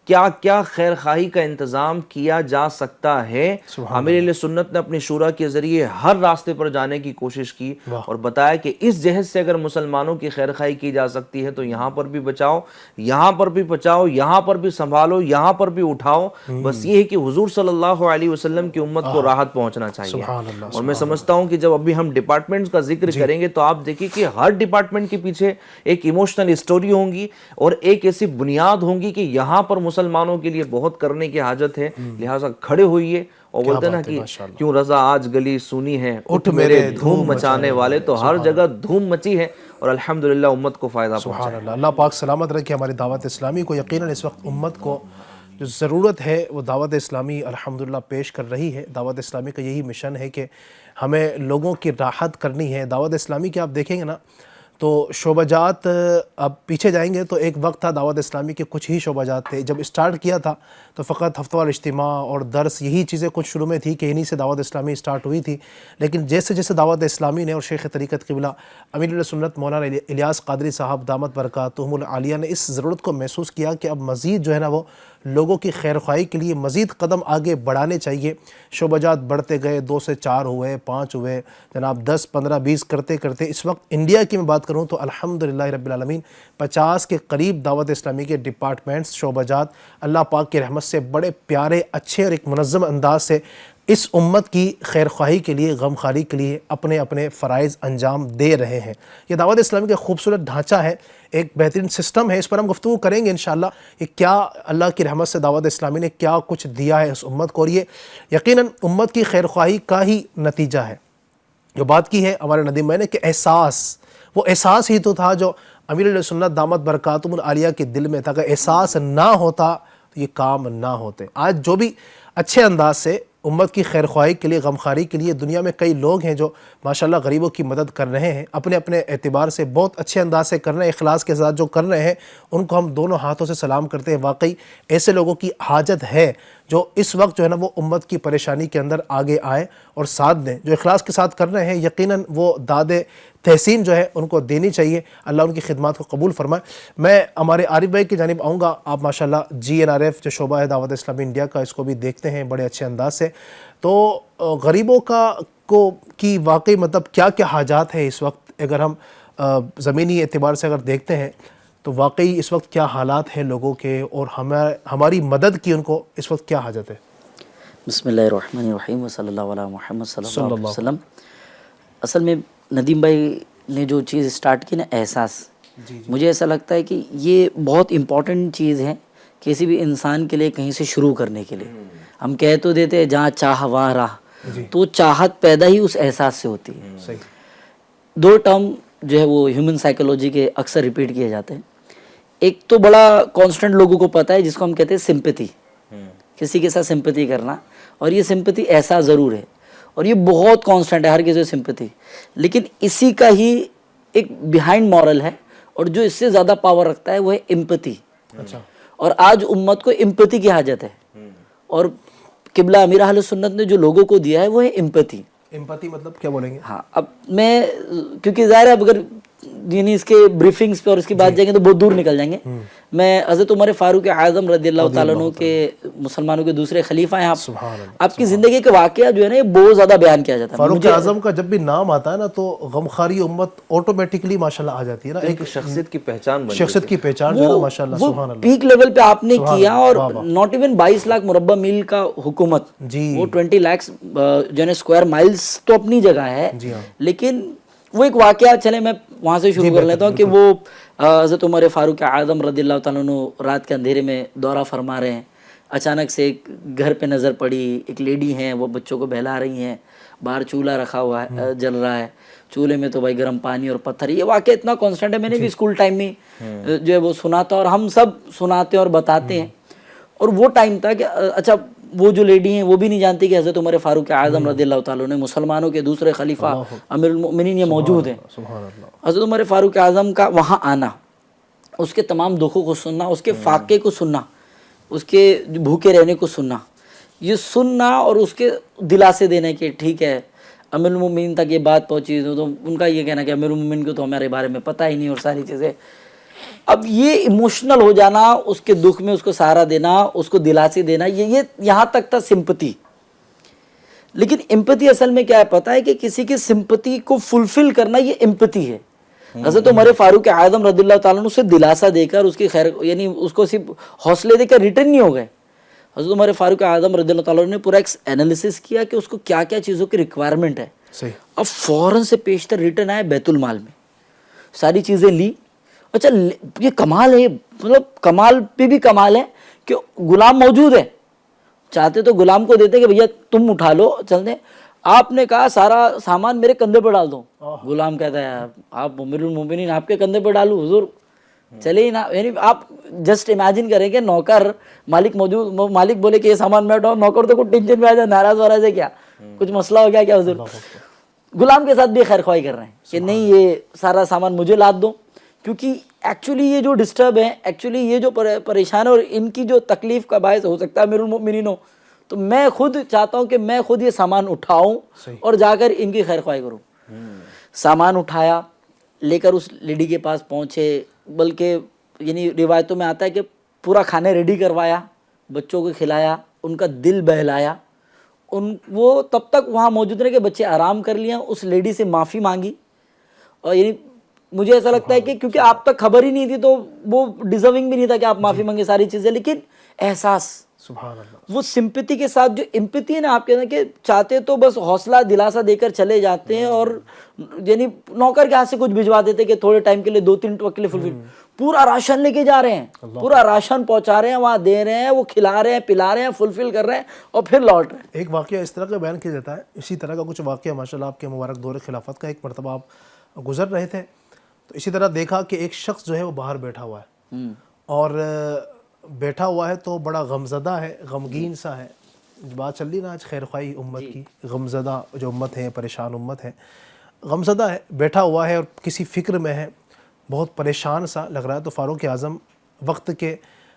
کیا کیا خیر خواہی کا انتظام کیا جا سکتا ہے. امیر اہل سنت نے اپنی شورا کے ذریعے ہر راستے پر جانے کی کوشش کی اور بتایا کہ اس جہت سے اگر مسلمانوں کی خیر خواہی کی جا سکتی ہے تو یہاں پر بھی بچاؤ, یہاں پر بھی بچاؤ, یہاں پر بھی سنبھالو, یہاں پر بھی اٹھاؤ. بس یہ ہے کہ حضور صلی اللہ علیہ وسلم کی امت کو راحت پہنچنا چاہیے. اور میں سمجھتا ہوں کہ جب ابھی ہم ڈپارٹمنٹس کا ذکر کریں گے تو آپ دیکھیں کہ ہر ڈپارٹمنٹ کے پیچھے ایک ایموشنل اسٹوری ہوں گی اور ایک ایسی بنیاد ہوں گی کہ یہاں پر مسلمانوں کے لیے بہت کرنے کی حاجت ہے, لہٰذا کھڑے ہوئیے. اور بولتے ہیں نا کہ کیوں رضا آج گلی سنی ہے, اٹھ میرے دھوم مچانے والے. تو ہر جگہ دھوم مچی ہے اور الحمدللہ امت کو فائدہ پہنچا.
سبحان اللہ. اللہ پاک سلامت رکھے ہماری دعوت اسلامی کو. یقیناً اس وقت امت کو جو ضرورت ہے وہ دعوت اسلامی الحمدللہ پیش کر رہی ہے. دعوت اسلامی کا یہی مشن ہے کہ ہمیں لوگوں کی راحت کرنی ہے. دعوت اسلامی کے آپ دیکھیں گے نا تو شعبہ جات, اب پیچھے جائیں گے تو ایک وقت تھا دعوت اسلامی کے کچھ ہی شعبہ جات تھے. جب اسٹارٹ کیا تھا تو فقط ہفتہ وار اجتماع اور درس, یہی چیزیں کچھ شروع میں تھی کہ انہی سے دعوت اسلامی اسٹارٹ ہوئی تھی. لیکن جیسے جیسے دعوت اسلامی نے اور شیخ طریقت قبلہ امیر اہل سنت مولانا الیاس قادری صاحب دامت برکاتہم العالیہ نے اس ضرورت کو محسوس کیا کہ اب مزید جو ہے نا وہ لوگوں کی خیر خواہی کے لیے مزید قدم آگے بڑھانے چاہیے. شعبہ جات بڑھتے گئے, 2 سے 4 ہوئے, 5 ہوئے, جناب 10, 15, 20 کرتے کرتے اس وقت انڈیا کی میں بات کروں تو الحمدللہ رب العالمین 50 کے قریب دعوت اسلامی کے ڈپارٹمنٹس, شعبہ جات اللہ پاک کی رحمت سے بڑے پیارے, اچھے اور ایک منظم انداز سے اس امت کی خیر خواہی کے لیے, غم خاری کے لیے اپنے اپنے فرائض انجام دے رہے ہیں. یہ دعوت اسلامی کا خوبصورت ڈھانچہ ہے, ایک بہترین سسٹم ہے. اس پر ہم گفتگو کریں گے انشاءاللہ کہ کیا اللہ کی رحمت سے دعوت اسلامی نے کیا کچھ دیا ہے اس امت کو, اور یہ یقیناً امت کی خیر خواہی کا ہی نتیجہ ہے. جو بات کی ہے ہمارے ندیم بھائی نے کہ احساس, وہ احساس ہی تو تھا جو امیر اہل سنت دامت برکاتہم العالیہ کے دل میں تھا. کہ احساس نہ ہوتا تو یہ کام نہ ہوتے. آج جو بھی اچھے انداز سے امت کی خیر خواہی کے لیے, غمخواری کے لیے دنیا میں کئی لوگ ہیں جو ماشاءاللہ غریبوں کی مدد کر رہے ہیں, اپنے اپنے اعتبار سے بہت اچھے انداز سے کر رہے ہیں, اخلاص کے ساتھ جو کر رہے ہیں ان کو ہم دونوں ہاتھوں سے سلام کرتے ہیں. واقعی ایسے لوگوں کی حاجت ہے جو اس وقت جو ہے نا وہ امت کی پریشانی کے اندر آگے آئے اور ساتھ دیں. جو اخلاص کے ساتھ کر رہے ہیں یقیناً وہ داد تحسین جو ہے ان کو دینی چاہیے. اللہ ان کی خدمات کو قبول فرمائے. میں ہمارے عارف بھائی کی جانب آؤں گا. آپ ماشاءاللہ GNRF جو شعبہ ہے دعوت اسلامی انڈیا کا, اس کو بھی دیکھتے ہیں بڑے اچھے انداز سے. تو غریبوں کی واقعی مطلب کیا کیا حاجات ہے اس وقت, اگر ہم زمینی اعتبار سے اگر دیکھتے ہیں تو واقعی اس وقت کیا حالات ہیں لوگوں کے, اور ہماری مدد کی ان کو اس وقت کیا حاجت ہے؟
بسم اللہ الرحمن الرحیم وصلی اللہ علی محمد صلی اللہ علیہ وسلم. اصل میں ندیم بھائی نے جو چیز سٹارٹ کی نا, احساس, مجھے ایسا لگتا ہے کہ یہ بہت امپورٹنٹ چیز ہے کسی بھی انسان کے لیے کہیں سے شروع کرنے کے لیے. ہم کہہ تو دیتے ہیں جہاں چاہ وہاں راہ, تو چاہت پیدا ہی اس احساس سے ہوتی ہے. 2 ٹرم جو ہے وہ ہیومن سائیکولوجی کے اکثر ریپیٹ کیے جاتے ہیں. ایک تو بڑا کانسٹنٹ لوگوں کو پتہ ہے جس کو ہم کہتے ہیں سمپتھی, کسی کے ساتھ سمپتھی کرنا, اور یہ سمپتھی احساس ضرور ہے اور یہ بہت کانسٹنٹ ہے ہر کسی کو سمپتھی. لیکن اسی کا ہی ایک بیہائنڈ مورل ہے, اور جو اس سے زیادہ پاور رکھتا ہے وہ ہے امپتھی. اور آج امت کو امپتھی کی حاجت ہے, اور قبلہ امیر اہل سنت نے جو لوگوں کو دیا ہے وہ ہے امپتھی.
امپتھی مطلب کیا بولیں گے؟
ہاں, اب میں کیونکہ ظاہر ہے اگر یعنی اس کے بریفنگز پہ اور اس کی بات جائیں گے تو بہت دور نکل جائیں گے. میں حضرت عمر فاروق اعظم رضی اللہ تعالیٰ عنہ کے مسلمانوں کے دوسرے خلیفہ ہیں. آپ کی زندگی کے واقعہ جو ہے نا یہ بہت زیادہ بیان کیا جاتا ہے.
فاروق اعظم کا جب بھی نام آتا ہے نا تو غمخواری امت آٹومیٹکلی ماشاءاللہ آ جاتی ہے نا, ایک
شخصیت کی پہچان بن
شخصیت کی پہچان جو ہے نا ماشاءاللہ سبحان اللہ.
پیک لیول پہ آپ نے کیا, اور ناٹ ایون 22 لاکھ مربع میل کا حکومت, وہ 20 لاکھ جو ہے اسکوائر مائلز تو اپنی جگہ ہے. لیکن وہ ایک واقعہ, چلے میں وہاں سے شروع کر لیتا ہوں کہ وہ حضرت عمر فاروق اعظم رضی اللہ تعالیٰ عنہ رات کے اندھیرے میں دورہ فرما رہے ہیں. اچانک سے ایک گھر پہ نظر پڑی, ایک لیڈی ہیں وہ بچوں کو بہلا رہی ہیں, باہر چولہا رکھا ہوا ہے, جل رہا ہے, چولہے میں تو بھائی گرم پانی اور پتھر. یہ واقعہ اتنا کانسٹنٹ ہے, میں نے بھی اسکول ٹائم میں جو ہے وہ سنا تھا, اور ہم سب سناتے اور بتاتے ہیں. اور وہ ٹائم تھا کہ اچھا وہ جو لیڈی ہیں وہ بھی نہیں جانتی کہ حضرت عمر فاروق اعظم رضی اللہ تعالیٰ عنہ مسلمانوں کے دوسرے خلیفہ امیر المؤمنین یہ موجود ہیں. حضرت عمر فاروق اعظم کا وہاں آنا, اس کے تمام دکھوں کو سننا, اس کے فاقے کو سننا, اس کے بھوکے رہنے کو سننا, یہ سننا اور اس کے دلاسے دینے کے ٹھیک ہے امیر المؤمنین تک یہ بات پہنچی تو ان کا یہ کہنا کہ امیر المؤمنین کو تو ہمارے بارے میں پتہ ہی نہیں اور ساری چیزیں. اب یہ ایموشنل ہو جانا، اس کے دکھ میں اس کو سہارا دینا، اس کو دلاسی دینا، یہ یہاں تک تھا سمپتی. لیکن امپتی اصل میں کیا ہے پتہ ہے کہ کسی کی سمپتی کو فلفل کرنا یہ امپتی ہے. حضرت عمر فاروق اعظم رضی اللہ تعالیٰ عنہ اسے دلاسا دے کر اس کی خیر یعنی اس کو صرف حوصلے دے کر ریٹرن نہیں ہو گئے. حضرت عمر فاروق اعظم رضی اللہ تعالیٰ عنہ نے پورا ایک انالیسس کیا کہ اس کو کیا کیا چیزوں کی ریکوائرمنٹ ہے. اب فوراً سے پیشتر ریٹرن آئے بیت المال میں، ساری چیزیں لی. اچھا یہ کمال ہے، مطلب کمال پہ بھی کمال ہے کہ غلام موجود ہے، چاہتے تو غلام کو دیتے کہ بھیا تم اٹھا لو چلتے. آپ نے کہا سارا سامان میرے کندھے پہ ڈال دو. غلام کہتا ہے آپ امیر المومنین آپ کے کندھے پہ ڈالو حضور چلے ہی نا. یعنی آپ جسٹ امیجن کریں کہ نوکر مالک موجود، مالک بولے کہ یہ سامان میں اٹھاؤ، نوکر تو کوئی ٹینشن میں آ جائے، ناراض وراض ہے کیا، کچھ مسئلہ ہو گیا کیا حضور. غلام کے ساتھ بھی خیر خواہی کر رہے ہیں کہ نہیں یہ سارا سامان مجھے لاد دو. کیونکہ ایکچولی یہ جو ڈسٹرب ہے، ایکچولی یہ جو پریشان ہے اور ان کی جو تکلیف کا باعث ہو سکتا ہے امیر المؤمنین ہو، تو میں خود چاہتا ہوں کہ میں خود یہ سامان اٹھاؤں اور جا کر ان کی خیر خواہی کروں. سامان اٹھایا، لے کر اس لیڈی کے پاس پہنچے، بلکہ یعنی روایتوں میں آتا ہے کہ پورا کھانے ریڈی کروایا، بچوں کو کھلایا، ان کا دل بہلایا. وہ تب تک وہاں موجود رہے کہ بچے آرام کر لیا. اس لیڈی سے معافی مانگی، اور یعنی مجھے ایسا لگتا ہے کہ کیونکہ آپ تک خبر ہی نہیں تھی تو وہ ڈیزرونگ بھی نہیں تھا کہ آپ معافی مانگے ساری چیزیں، لیکن احساس
سبحان اللہ،
وہ سمپتی کے ساتھ جو امپتی ہے نا، آپ کہتے ہیں کہ چاہتے تو بس حوصلہ دلاسا دے کر چلے جاتے ہیں، اور یعنی نوکر کے ہاتھ سے کچھ بھجوا دیتے کہ تھوڑے ٹائم کے لیے 2-3 وقت کے لیے فلفل. پورا راشن لے کے جا رہے ہیں، پورا راشن پہنچا رہے ہیں، وہاں دے رہے ہیں، وہ کھلا رہے ہیں، پلا رہے ہیں، فلفل کر رہے ہیں، اور پھر لوٹ رہے ہیں.
ایک واقعہ اس طرح کا بیان کیا جاتا ہے، اسی طرح کا کچھ واقعہ ماشاءاللہ آپ کے مبارک دور خلافت کا. ایک مرتبہ آپ گزر رہے تھے تو اسی طرح دیکھا کہ ایک شخص جو ہے وہ باہر بیٹھا ہوا ہے، اور بیٹھا ہوا ہے تو بڑا غمزدہ ہے، غمگین سا ہے. بات چل رہی نا آج خیر خواہی امت کی، غمزدہ جو امت ہے، پریشان امت ہے، غمزدہ ہے، بیٹھا ہوا ہے اور کسی فکر میں ہے، بہت پریشان سا لگ رہا ہے. تو فاروق اعظم وقت کے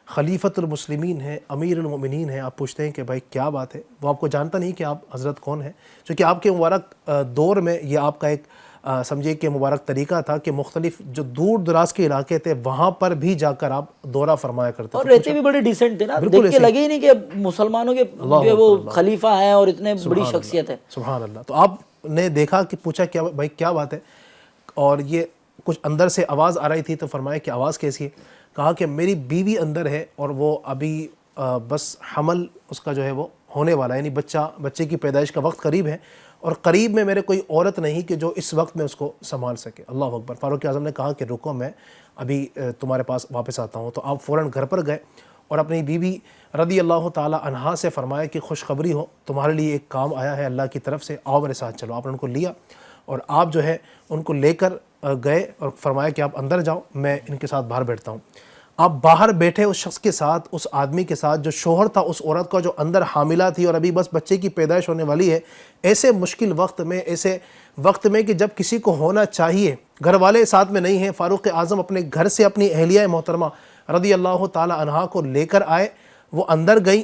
خلیفۃ المسلمین ہیں، امیر المؤمنین ہیں. آپ پوچھتے ہیں کہ بھائی کیا بات ہے؟ وہ آپ کو جانتا نہیں کہ آپ حضرت کون ہیں، چونکہ آپ کے مبارک دور میں یہ آپ کا ایک سمجھے کہ مبارک طریقہ تھا کہ مختلف جو دور دراز کے علاقے تھے وہاں پر بھی جا کر آپ دورہ فرمایا کرتے تھے،
اور رہتے بھی بڑے ڈیسنٹ تھے نا، دیکھ کے لگے ہی نہیں کہ مسلمانوں کے جو وہ خلیفہ ہیں اور اتنے بڑی شخصیت ہے.
سبحان اللہ. تو آپ نے دیکھا کہ پوچھا کیا بھائی کیا بات ہے، اور یہ کچھ اندر سے آواز آ رہی تھی. تو فرمایا کہ آواز کیسی ہے؟ کہا کہ میری بیوی اندر ہے اور وہ ابھی بس حمل اس کا جو ہے وہ ہونے والا ہے، یعنی بچے کی پیدائش کا وقت قریب ہے، اور قریب میں میرے کوئی عورت نہیں کہ جو اس وقت میں اس کو سنبھال سکے. اللہ اکبر. فاروق اعظم نے کہا کہ رکو میں ابھی تمہارے پاس واپس آتا ہوں. تو آپ فوراً گھر پر گئے اور اپنی بیوی رضی اللہ تعالی عنہا سے فرمایا کہ خوشخبری ہو، تمہارے لیے ایک کام آیا ہے اللہ کی طرف سے، آؤ میرے ساتھ چلو. آپ نے ان کو لیا اور آپ جو ہے ان کو لے کر گئے اور فرمایا کہ آپ اندر جاؤ، میں ان کے ساتھ باہر بیٹھتا ہوں. آپ باہر بیٹھے اس شخص کے ساتھ، اس آدمی کے ساتھ جو شوہر تھا اس عورت کا جو اندر حاملہ تھی اور ابھی بس بچے کی پیدائش ہونے والی ہے. ایسے مشکل وقت میں، ایسے وقت میں کہ جب کسی کو ہونا چاہیے، گھر والے ساتھ میں نہیں ہیں، فاروق اعظم اپنے گھر سے اپنی اہلیہ محترمہ رضی اللہ تعالی عنہا کو لے کر آئے. وہ اندر گئیں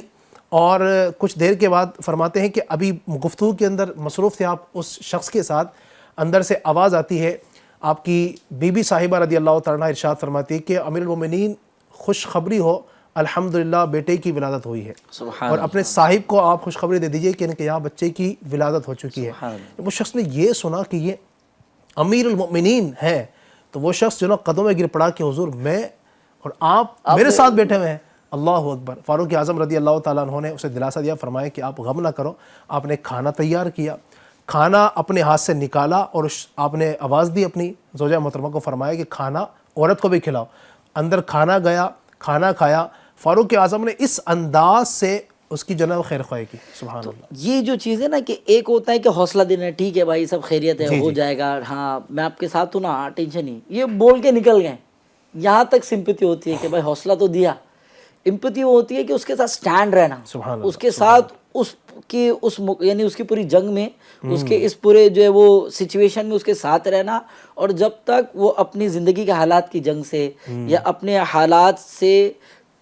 اور کچھ دیر کے بعد فرماتے ہیں کہ ابھی گفتگو کے اندر مصروف تھے آپ اس شخص کے ساتھ، اندر سے آواز آتی ہے. آپ کی بی بی صاحبہ رضی اللہ تعالیٰ عنہ ارشاد فرماتی ہے کہ امیر المومنین خوشخبری ہو، الحمدللہ بیٹے کی ولادت ہوئی ہے، اور اپنے صاحب کو آپ خوشخبری دے دیجئے کہ ان کے یہاں بچے کی ولادت ہو چکی ہے. وہ شخص نے یہ سنا کہ یہ امیر المؤمنین ہے تو وہ شخص جو نا قدموں میں گر پڑا کہ حضور میں اور آپ میرے ساتھ بیٹھے ہوئے ہیں. اللہ اکبر. فاروق اعظم رضی اللہ تعالیٰ عنہ نے اسے دلاسا دیا، فرمایا کہ آپ غم نہ کرو. آپ نے کھانا تیار کیا، کھانا اپنے ہاتھ سے نکالا اور آپ نے آواز دی اپنی زوجہ محترمہ کو، فرمایا کہ کھانا عورت کو بھی کھلاؤ. اندر کھانا گیا، کھانا کھایا. فاروق اعظم نے اس انداز سے اس کی جناب خیر خواہی کی. سبحان اللہ.
یہ جو چیز ہے نا کہ ایک ہوتا ہے کہ حوصلہ دینا، ٹھیک ہے بھائی سب خیریت ہے، ہو جائے گا، ہاں میں آپ کے ساتھ ہوں نا، ہاں ٹینشن نہیں، یہ بول کے نکل گئے. یہاں تک سمپتی ہوتی ہے کہ بھائی حوصلہ تو دیا. امپتی وہ ہوتی ہے کہ اس کے ساتھ سٹینڈ رہنا، اس کے ساتھ اس کی یعنی اس کی پوری جنگ میں، اس کے اس پورے جو ہے وہ سچویشن میں اس کے ساتھ رہنا، اور جب تک وہ اپنی زندگی کے حالات کی جنگ سے یا اپنے حالات سے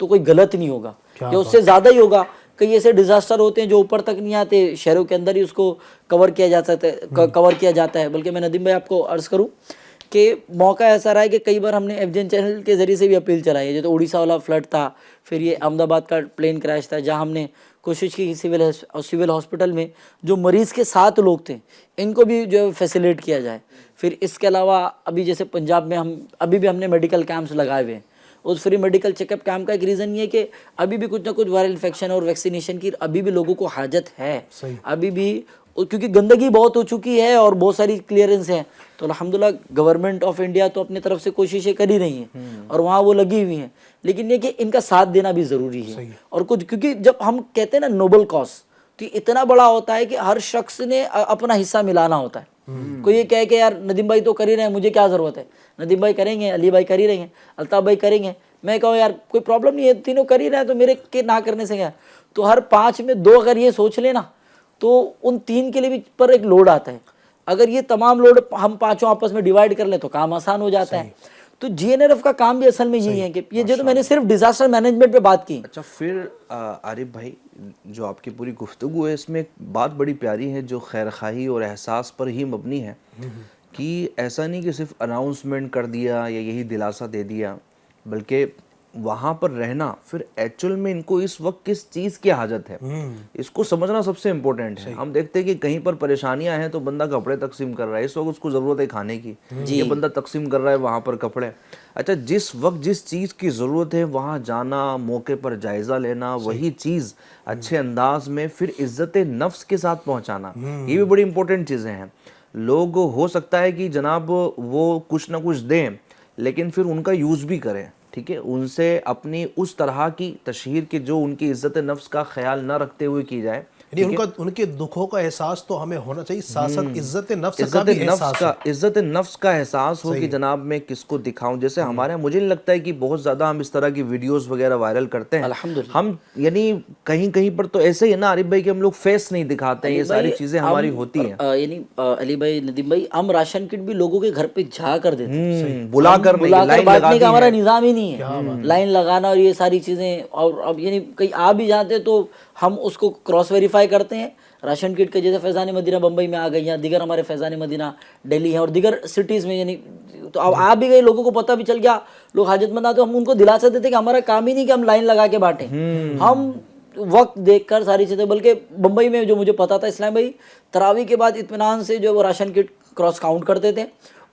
تو کوئی غلط نہیں ہوگا یا اس سے زیادہ ہی ہوگا. کئی ایسے ڈیزاسٹر ہوتے ہیں جو اوپر تک نہیں آتے, شہروں کے اندر ہی اس کو کور کیا جاتا ہے. بلکہ میں ندیم بھائی آپ کو عرض کروں کہ موقع ایسا رہا ہے کہ کئی بار ہم نے ایف جی این چینل کے ذریعے سے بھی اپیل چلائی ہے. جو تو اڑیسہ والا فلڈ تھا, پھر یہ احمد آباد کا پلین کریش تھا, جہاں ہم نے کوشش کی سول ہاسپٹل میں جو مریض کے 7 لوگ تھے ان کو بھی جو ہے فیسیلیٹ کیا جائے. پھر اس کے علاوہ ابھی جیسے پنجاب میں ابھی بھی ہم نے میڈیکل کیمپس لگائے ہوئے ہیں. اس free medical check up camp کا ایک ریزن یہ ہے کہ ابھی بھی کچھ نہ کچھ وائرل انفیکشن اور ویکسینیشن کی ابھی بھی لوگوں کو حاجت ہے. ابھی بھی کیونکہ گندگی بہت ہو چکی ہے اور بہت ساری کلیئرنس ہیں, تو الحمدللہ گورنمنٹ آف انڈیا تو اپنی طرف سے کوششیں کر ہی رہی ہیں اور وہاں وہ لگی ہوئی ہیں. لیکن یہ کہ ان کا ساتھ دینا بھی ضروری ہے. اور کچھ کیونکہ جب ہم کہتے ہیں نا نوبل کاز, تو اتنا بڑا ہوتا ہے کہ ہر شخص نے اپنا حصہ ملانا ہوتا ہے. کوئی یہ کہے کہ یار ندیم بھائی تو کر ہی رہے ہیں, مجھے کیا ضرورت ہے. ندیم بھائی کریں گے, علی بھائی کر ہی رہے ہیں, الطاف بھائی کریں گے, میں کہوں یار کوئی پرابلم نہیں ہے, تینوں کر ہی رہے ہیں تو میرے کے نہ کرنے سے کیا. تو ہر 5 میں 2 اگر یہ سوچ لیں نا تو ان 3 کے لیے بھی پر ایک لوڈ آتا ہے. اگر یہ تمام لوڈ ہم 5 آپس میں ڈیوائڈ کر لیں تو کام آسان ہو جاتا ہے. تو جی این آر ایف کا کام بھی اصل میں یہی ہے کہ یہ جو تو میں نے صرف ڈیزاسٹر مینجمنٹ پہ بات کی.
اچھا, پھر عارف بھائی جو آپ کی پوری گفتگو ہے اس میں ایک بات بڑی پیاری ہے جو خیر خواہی اور احساس پر ہی مبنی ہے کہ ایسا نہیں کہ صرف اناؤنسمنٹ کر دیا یا یہی دلاسا دے دیا, بلکہ وہاں پر رہنا پھر ایکچوئل میں ان کو اس وقت کس چیز کی حاجت ہے اس کو سمجھنا سب سے امپورٹنٹ ہے. ہم دیکھتے ہیں کہ کہیں پر پریشانیاں ہیں تو بندہ کپڑے تقسیم کر رہا ہے, اس وقت اس کو ضرورت ہے کھانے کی, یہ بندہ تقسیم کر رہا ہے وہاں پر کپڑے. اچھا, جس وقت جس چیز کی ضرورت ہے وہاں جانا, موقع پر جائزہ لینا, وہی چیز اچھے انداز میں پھر عزت نفس کے ساتھ پہنچانا, یہ بھی بڑی امپورٹنٹ چیزیں ہیں. لوگ ہو سکتا ہے کہ جناب وہ کچھ نہ کچھ دیں لیکن پھر ان کا یوز بھی کریں, ٹھیک ہے, ان سے اپنی اس طرح کی تشہیر کی جو ان کی عزت نفس کا خیال نہ رکھتے ہوئے کی جائے.
ان کے دکھوں کا احساس تو ہمیں ہونا چاہیے, ساتھ ساتھ عزت نفس کا بھی احساس,
عزت نفس کا احساس ہو کہ جناب میں کس کو دکھاؤں. جیسے ہمارے یہاں مجھے نہیں لگتا ہے کہ بہت زیادہ ہم اس طرح کی ویڈیوز وغیرہ وائرل کرتے ہیں. ہم یعنی کہیں پر تو ایسے ہی ہے نا عارف بھائی کہ ہم لوگ فیس نہیں دکھاتے ہیں, یہ ساری چیزیں ہماری ہوتی ہیں.
یعنی علی بھائی, ندیم بھائی, ہم راشن کٹ بھی لوگوں کے گھر پہ جا کر دیتے ہیں,
بلا کر
بانٹنے کا ہمارا نظام ہی نہیں ہے, لائن لگانا اور یہ ساری چیزیں. اور اب یعنی کہیں آ بھی جاتے تو ہم اس کو کراس ویریفائی کرتے ہیں. راشن کٹ کے جیسے فیضان مدینہ بمبئی میں آ گئی ہیں, دیگر ہمارے فیضان مدینہ دہلی ہیں اور دیگر سٹیز میں, یعنی تو اب آ بھی گئے, لوگوں کو پتہ بھی چل گیا, لوگ حاجت مند آتے, ہم ان کو دلاسا دیتے کہ ہمارا کام ہی نہیں کہ ہم لائن لگا کے بانٹیں, ہم وقت دیکھ کر ساری چیزیں. بلکہ بمبئی میں جو مجھے پتا تھا اسلام بھائی, تراویح کے بعد اطمینان سے جو وہ راشن کٹ کراس کاؤنٹ کرتے تھے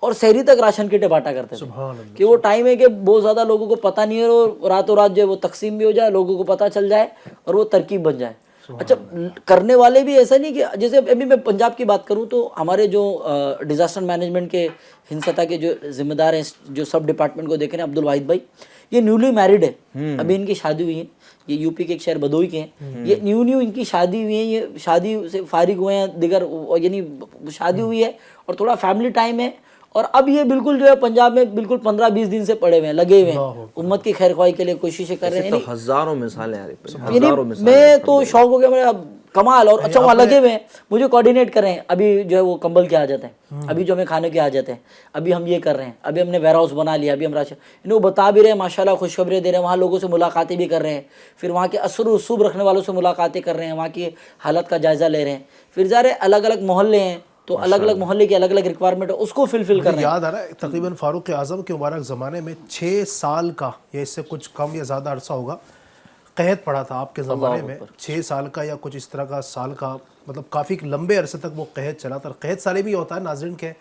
اور سحری تک راشن کٹیں بانٹا کرتے تھے, کہ وہ ٹائم ہے کہ بہت زیادہ لوگوں کو پتہ نہیں ہے اور راتوں رات جو ہے وہ تقسیم بھی ہو جائے, لوگوں کو پتہ چل جائے اور وہ ترکیب بن جائے. اچھا, کرنے والے بھی ایسا نہیں کہ جیسے ابھی میں پنجاب کی بات کروں تو ہمارے جو ڈیزاسٹر مینجمنٹ کے ہندستا کے جو ذمہ دار ہیں, جو سب ڈپارٹمنٹ کو دیکھ رہے ہیں, عبد الواحد بھائی, یہ نیولی میرڈ ہے, ابھی ان کی شادی ہوئی ہے, یہ یو پی کے ایک شہر بدوئی کے ہیں, یہ نیو ان کی شادی ہوئی ہے, یہ شادی سے فارغ ہوئے ہیں, دیگر یعنی شادی ہوئی ہے اور تھوڑا فیملی ٹائم ہے, اور اب یہ بالکل جو ہے پنجاب میں بالکل 15-20 دن سے پڑے ہوئے ہیں, لگے ہوئے ہیں, امت کی خیر خواہی کے لیے کوششیں کر رہے ہیں.
ہزاروں مثالیں آ رہی
ہیں, میں تو شوق ہو گیا میرا کمال. اور اچھا وہاں لگے ہوئے ہیں, مجھے کوآرڈینیٹ کر رہے ہیں, ابھی جو ہے وہ کمبل کی حاجت ہے, ابھی جو ہمیں کھانے کی حاجت ہے, ابھی ہم یہ کر رہے ہیں, ابھی ہم نے ویئر ہاؤس بنا لیا, ابھی ہم راشن, انہیں وہ بتا بھی رہے ہیں ماشاءاللہ, خوشخبری دے رہے ہیں, وہاں لوگوں سے ملاقاتیں بھی کر رہے ہیں, پھر وہاں کے اثر و رسوب رکھنے والوں سے ملاقاتیں کر رہے ہیں, وہاں کی حالت کا جائزہ لے رہے ہیں. پھر ظاہر ہے الگ الگ محلے ہیں تو الگ الگ محلے کی الگ الگ ریکوائرمنٹ ہے, اس کو فلفل کر رہے ہیں.
یاد آ رہا ہے تقریباً فاروق اعظم کے مبارک زمانے میں 6 سال کا یا اس سے کچھ کم یا زیادہ عرصہ ہوگا قحط پڑا تھا آپ کے زمانے میں, 6 سال کا یا کچھ اس طرح کا سال کا, مطلب کافی لمبے عرصے تک وہ قحط چلا تھا. قحط سالے بھی ہوتا ہے ناظرین کے,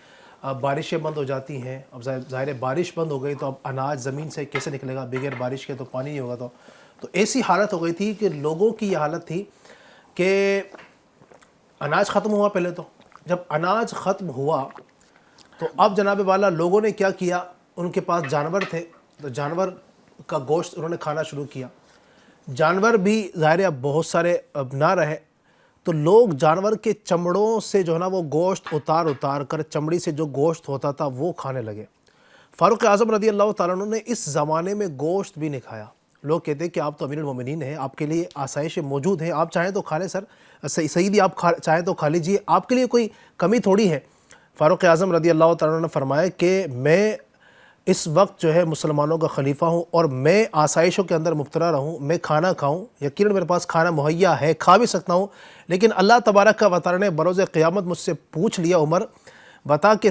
بارشیں بند ہو جاتی ہیں, اب ظاہر ہے بارش بند ہو گئی تو اب اناج زمین سے کیسے نکلے گا, بغیر بارش کے تو پانی نہیں ہوگا. تو ایسی حالت ہو گئی تھی کہ لوگوں کی یہ حالت تھی کہ اناج ختم ہوا. پہلے تو جب اناج ختم ہوا تو اب جناب والا لوگوں نے کیا کیا, ان کے پاس جانور تھے تو جانور کا گوشت انہوں نے کھانا شروع کیا. جانور بھی ظاہر اب بہت سارے اب نہ رہے تو لوگ جانور کے چمڑوں سے جو ہے نا وہ گوشت اتار کر, چمڑی سے جو گوشت ہوتا تھا وہ کھانے لگے. فاروق اعظم رضی اللہ تعالیٰ عنہ نے اس زمانے میں گوشت بھی نہیں کھایا. لوگ کہتے ہیں کہ آپ تو امیر المومنین ہیں, آپ کے لیے آسائشیں موجود ہیں, آپ چاہیں تو کھا لیں سر, سیدی آپ چاہیں تو کھا لیجیے, آپ کے لیے کوئی کمی تھوڑی ہے. فاروق اعظم رضی اللہ تعالیٰ عنہ نے فرمایا کہ میں اس وقت جو ہے مسلمانوں کا خلیفہ ہوں اور میں آسائشوں کے اندر مبتلا رہوں, میں کھانا کھاؤں, یقیناً میرے پاس کھانا مہیا ہے, کھا بھی سکتا ہوں, لیکن اللہ تبارک و تعالیٰ نے بروز قیامت مجھ سے پوچھ لیا, عمر بتا کہ